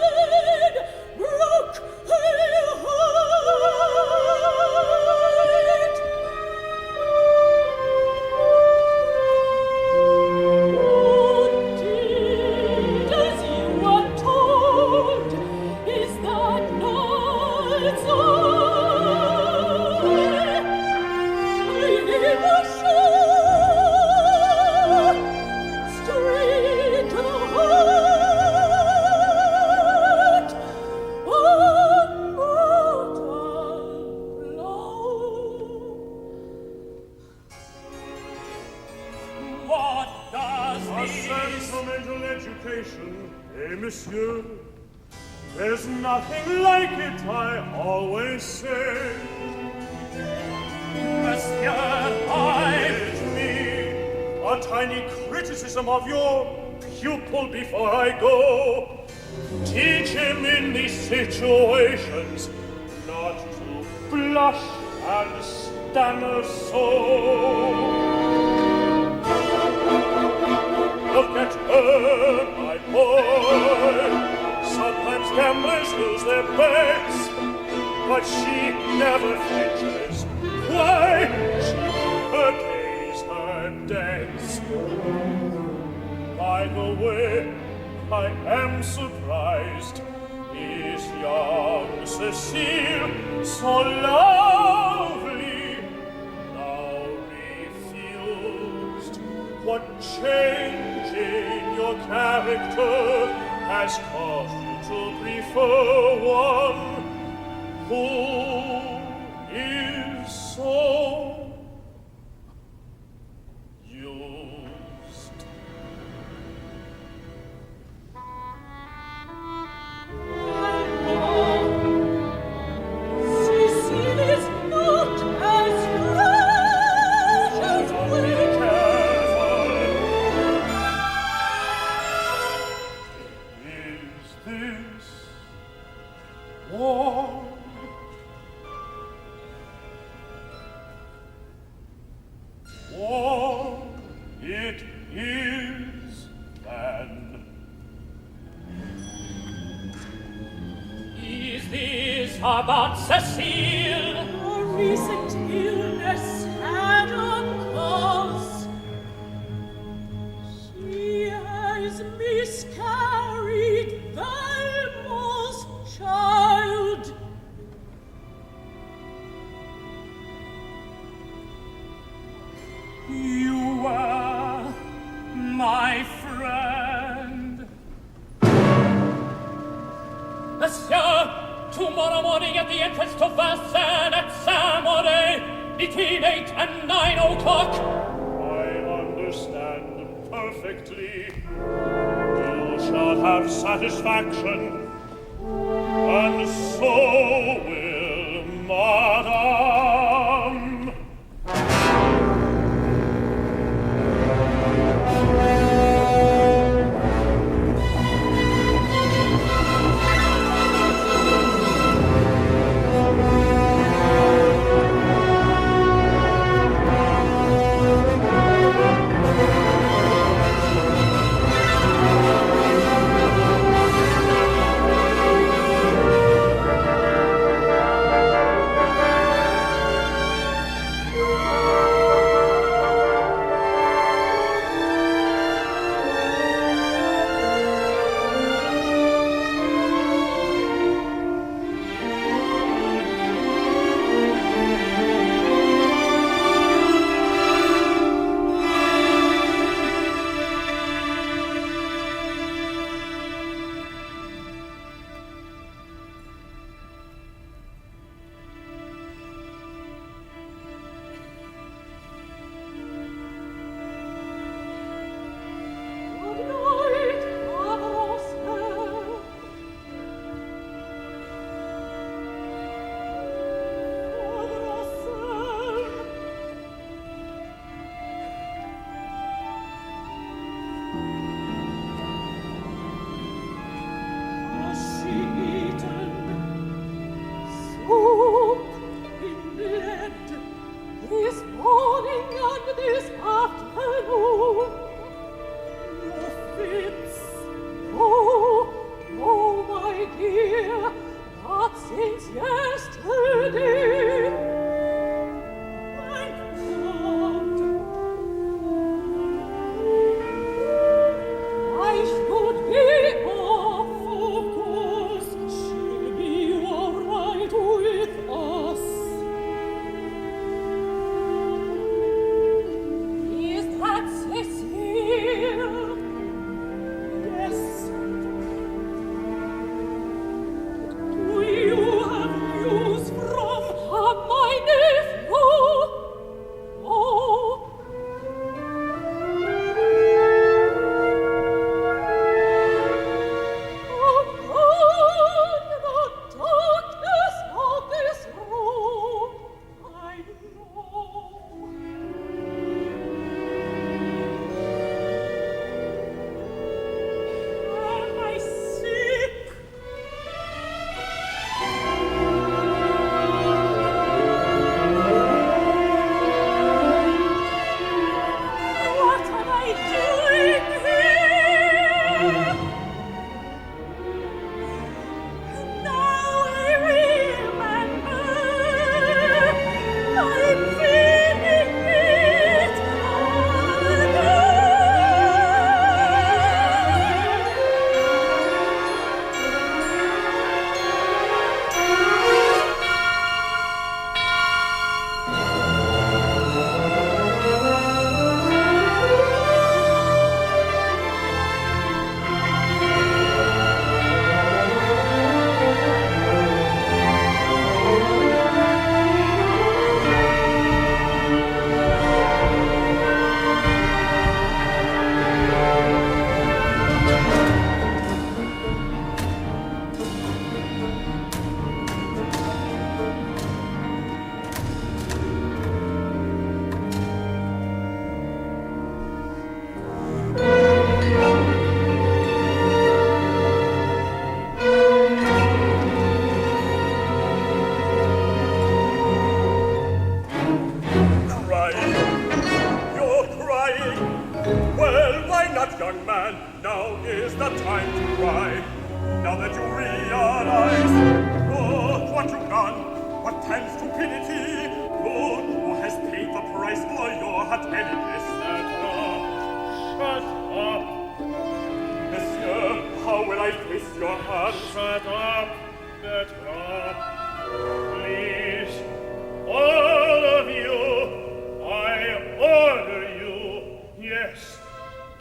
woman, broke her heart. You did as you were told. Is that not so? In the shore, straight to the heart, a mortal blow. What does a sentimental education, eh, monsieur? There's nothing like it, I always say. Monsieur, Let me a tiny criticism of your pupil before I go. Teach him in these situations not to blush and stammer so. Look at her, my boy. Sometimes gamblers lose their bets, but she never flinches. Why? She never pays her debts. By the way, I am surprised. Is young Cecile so lovely, now refused? What change in your character has caused you to prefer one who is so used? Cecile is not as fresh as we. Is this war? War it is, then. is this about Cecile? A recent illness had a cause. my friend. Monsieur, tomorrow morning at the entrance to Vincennes at Saint-Maurice, between 8 and 9 o'clock. I understand perfectly. You shall have satisfaction, and so will Madame.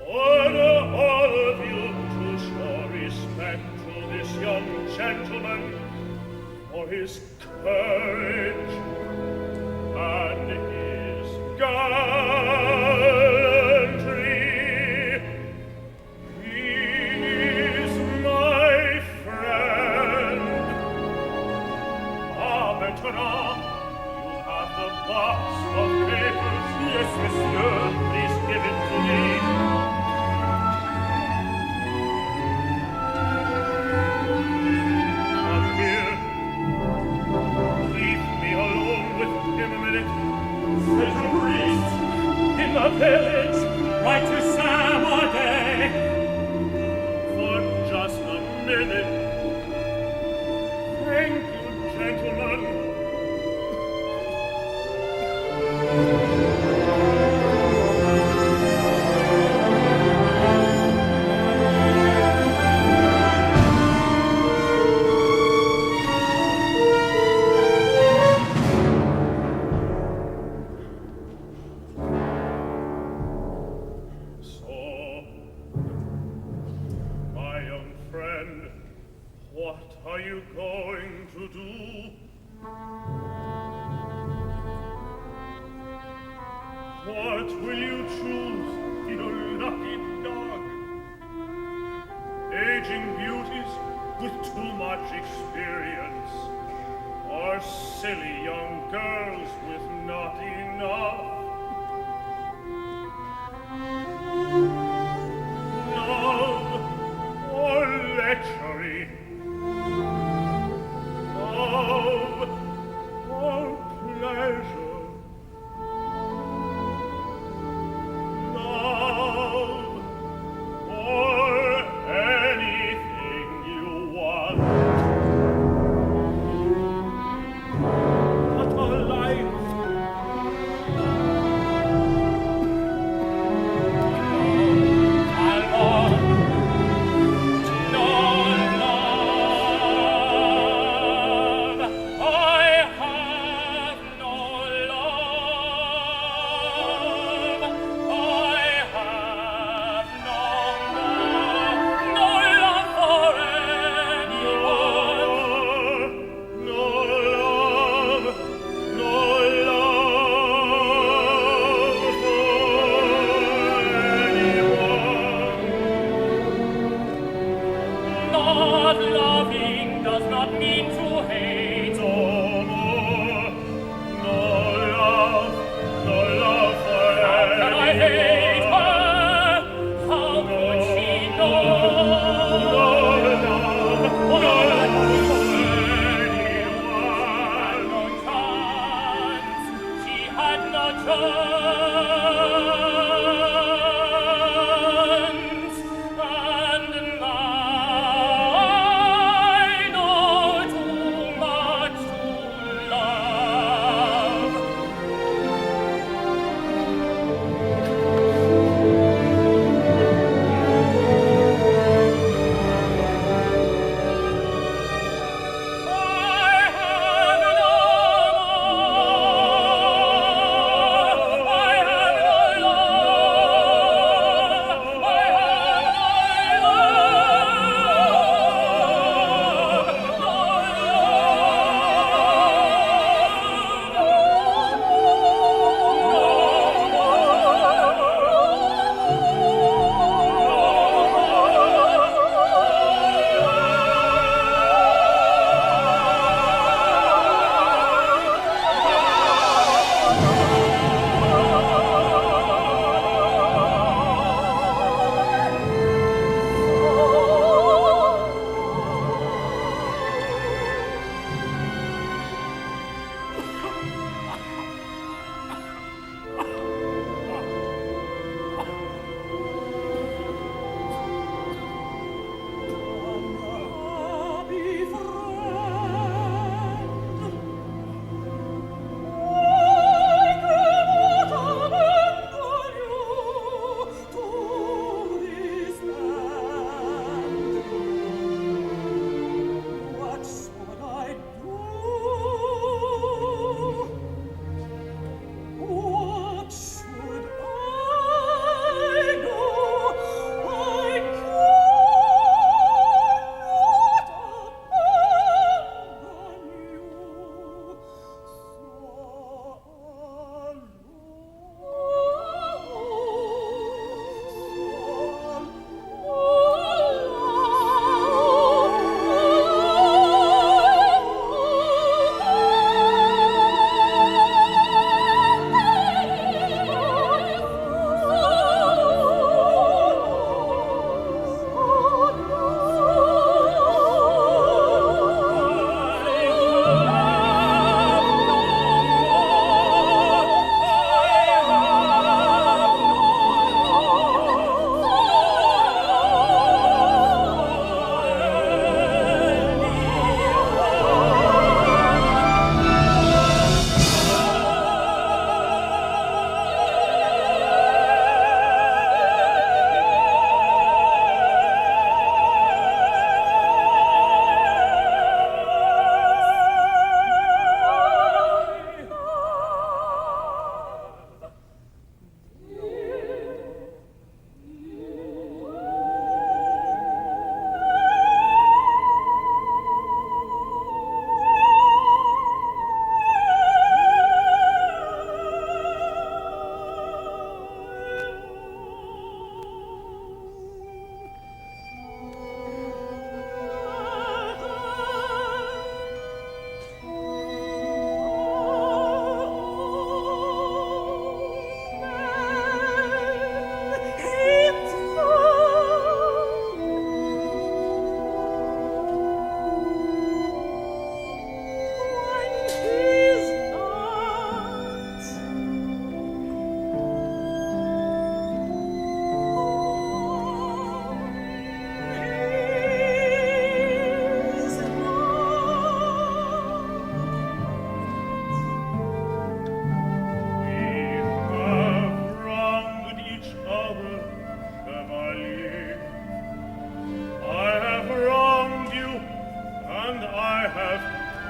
Order all of you to show respect to this young gentleman for his courage and his gallantry. He's my friend. Ah, Bertrand, you have the box of papers. Yes, monsieur. Please give it to me. Come here. Leave me alone with him a minute. There's a priest in the village. Write to Saint-Modé. For just a minute. Thank you, gentlemen. So, my young friend, what are you going to do? What will you choose, you lucky dog? Aging beauties with too much experience, or silly young girls with not enough? Love or lechery? Love or pleasure? Love or anything you want? What a life!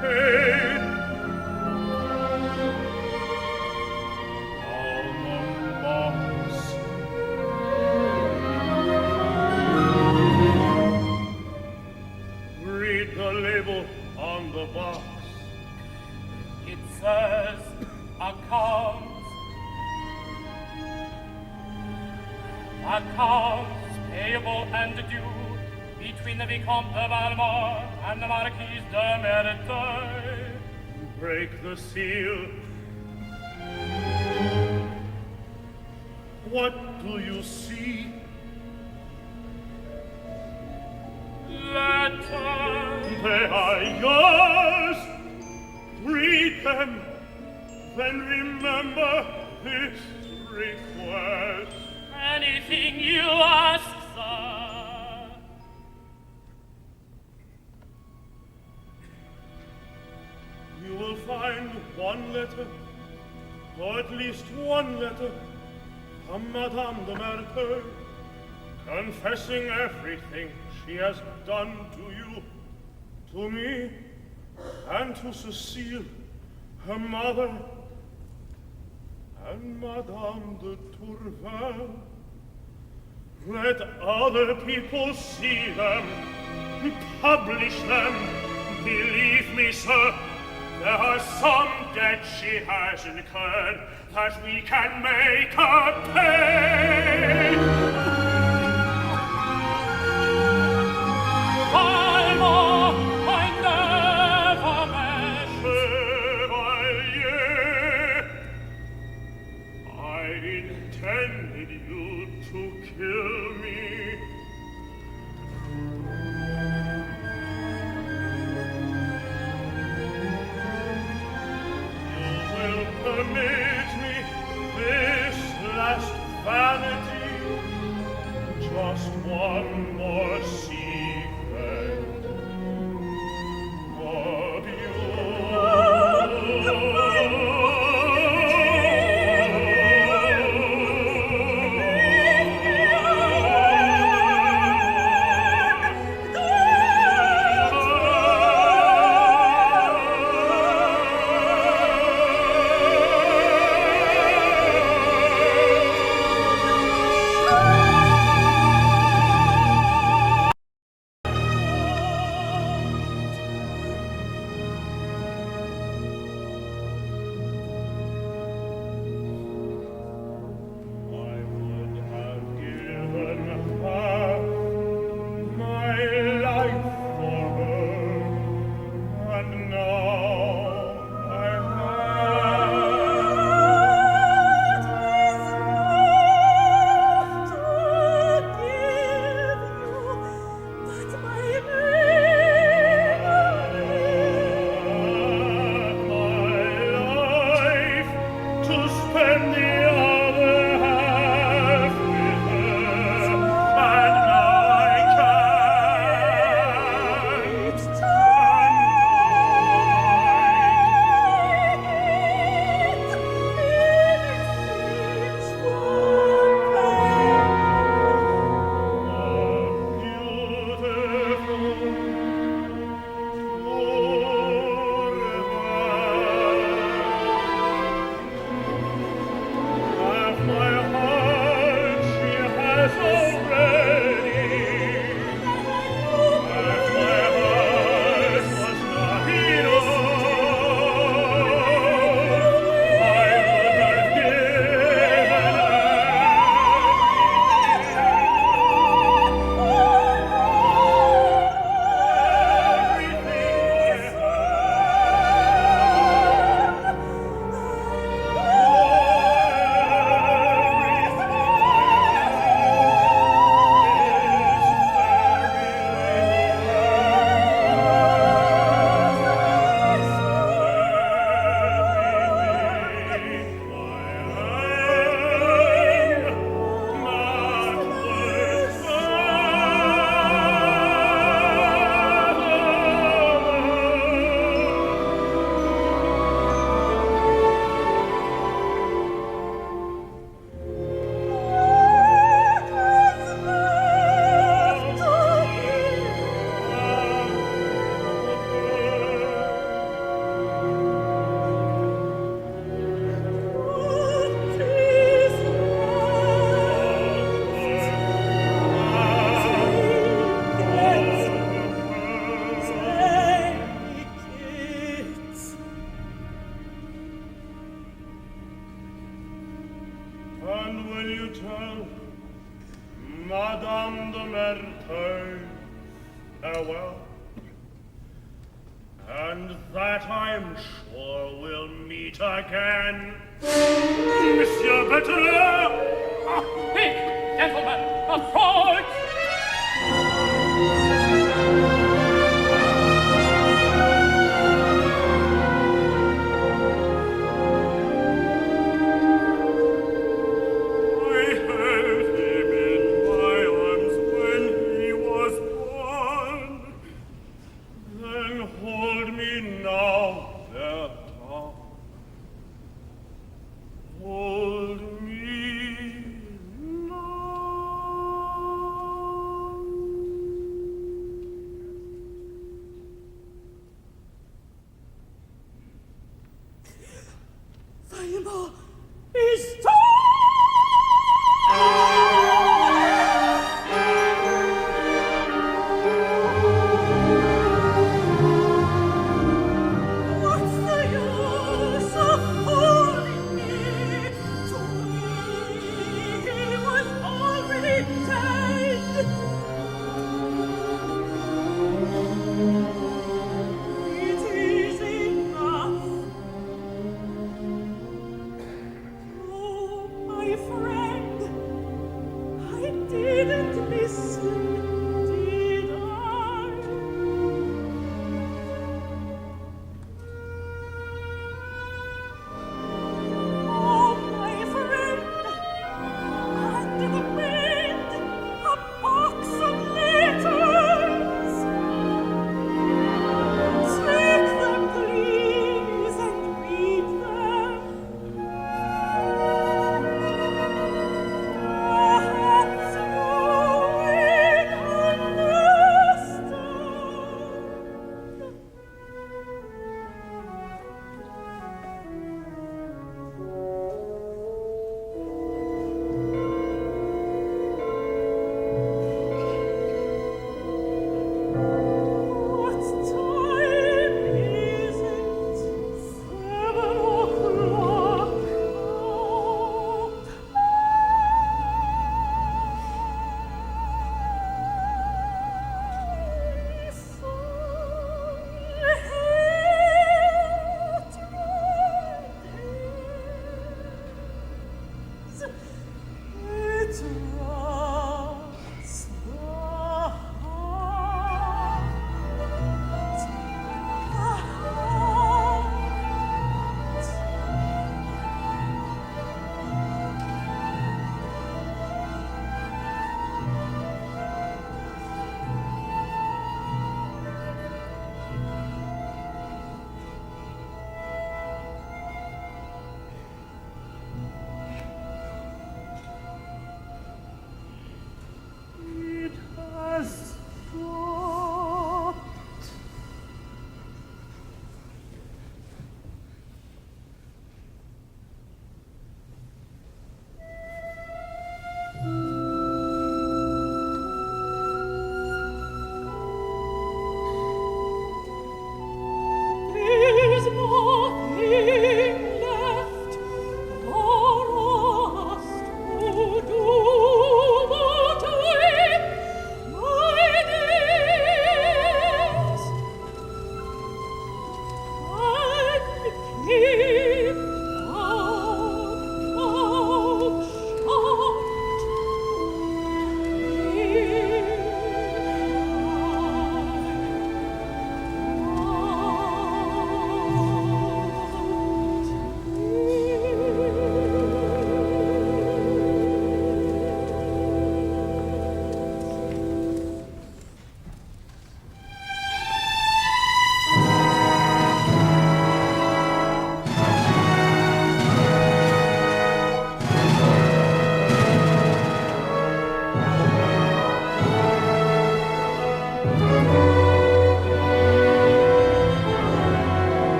pain. Now the box. Read the label on the box. It says accounts. Accounts payable and due between the Vicomte de Valmont and the Marquise de Merteuil. Break the seal. What do you see? Letters. They are yours. Read them. Then remember this request. Anything you ask, sir. You will find one letter, or at least one letter, from Madame de Merteuil, confessing everything she has done to you, to me, and to Cecile, her mother, and Madame de Tourvel. Let other people see them, publish them. Believe me, sir, there are some debts she has incurred that we can make her pay. Intended you to kill me. You will permit me this last vanity, just one more secret of you. Madame de Merteuil, farewell. And that I'm sure we'll meet again. Monsieur Bateleur! Quick, gentlemen, approach! Oh,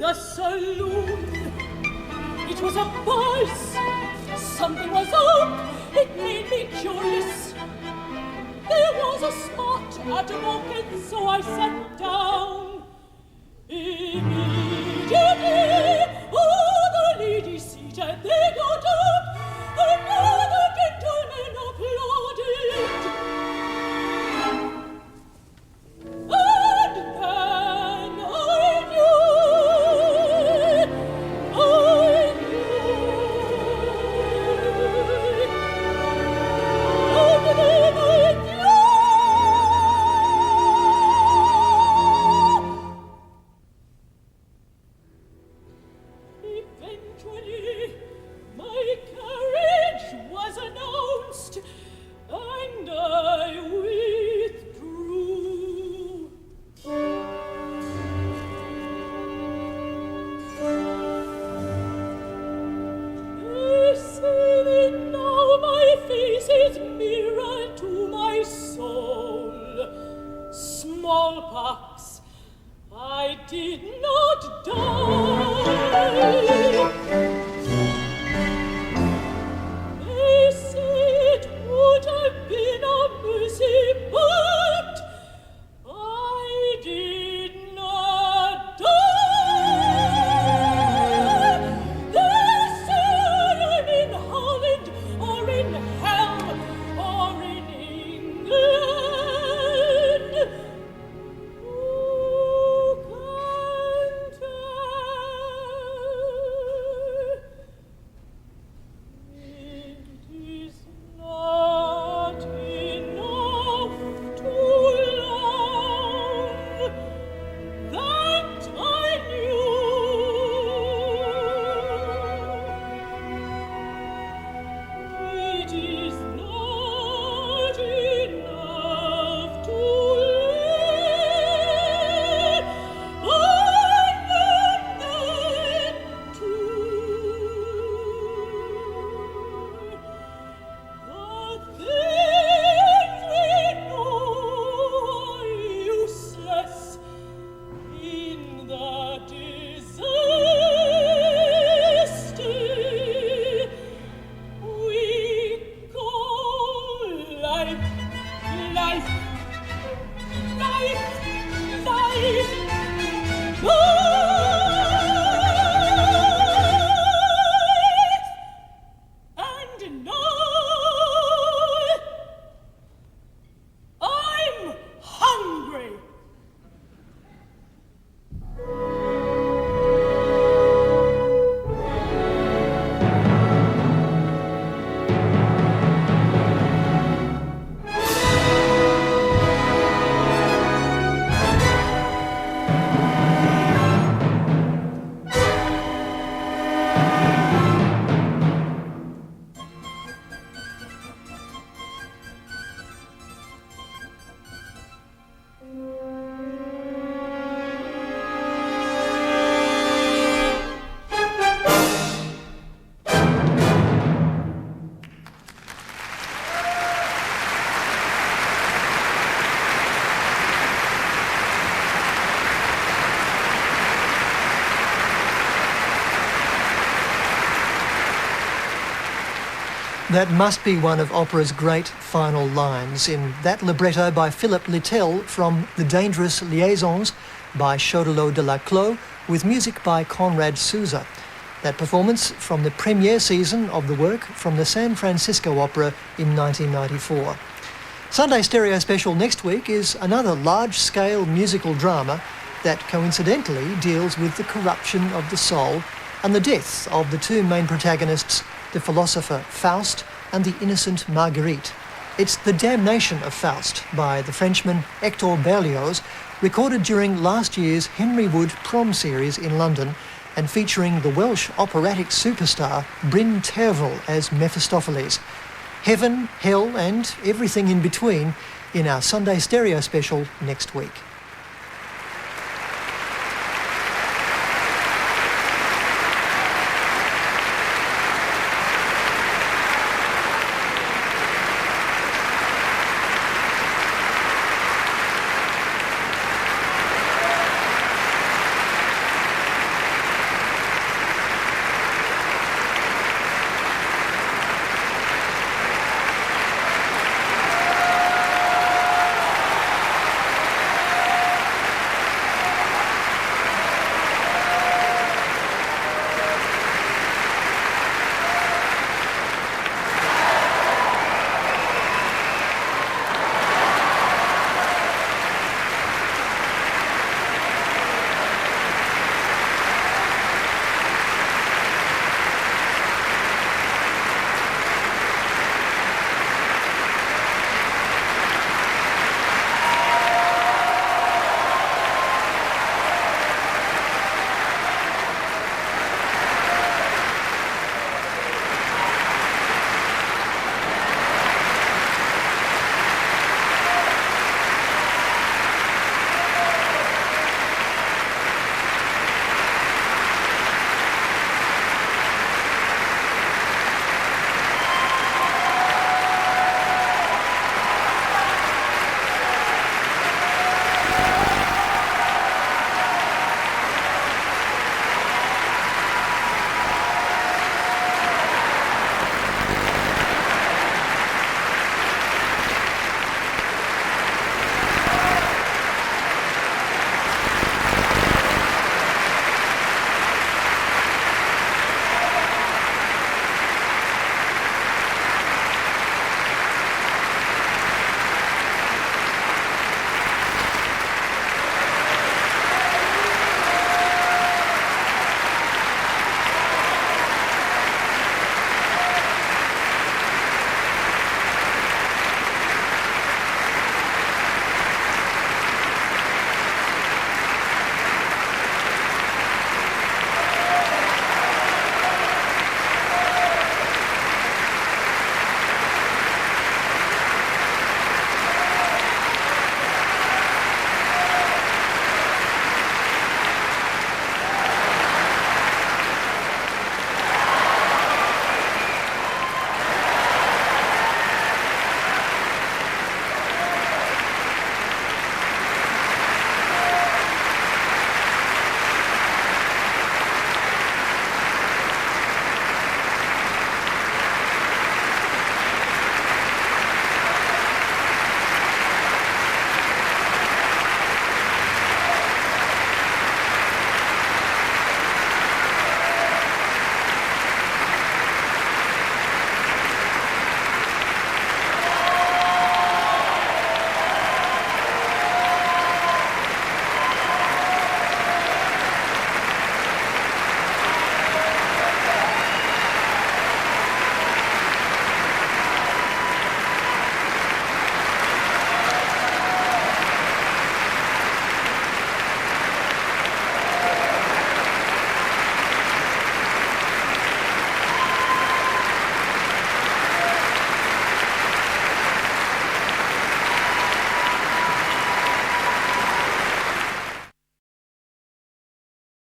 the saloon. It was a buzz. Something was up. It made me curious. There was a spot at a pocket, so I sat down. Immediately, all the ladies seated, they got up, and all the gentlemen applauded. And then I knew. Eventually, my carriage was announced, and I withdrew. They say that now my face is mirror to my soul. Smallpox, I did not die. They say it would have been a mercy, but I did not die. They say I'm in Holland or in hell or in England. Who can tell? It is not enough to love that I knew. It is not enough to live on the night too. The things we know are useless in the disaster we call life, life, life, life, life. And now I'm hungry. That must be one of opera's great final lines in that libretto by Philippe Littell from The Dangerous Liaisons by Chodelot de la Clos, with music by Conrad Souza. That performance from the premiere season of the work from the San Francisco Opera in 1994. Sunday Stereo Special next week is another large-scale musical drama that coincidentally deals with the corruption of the soul and the death of the two main protagonists, the philosopher Faust and the innocent Marguerite. It's The Damnation of Faust by the Frenchman Hector Berlioz, recorded during last year's Henry Wood Prom Series in London and featuring the Welsh operatic superstar Bryn Terfel as Mephistopheles. Heaven, hell and everything in between in our Sunday Stereo Special next week.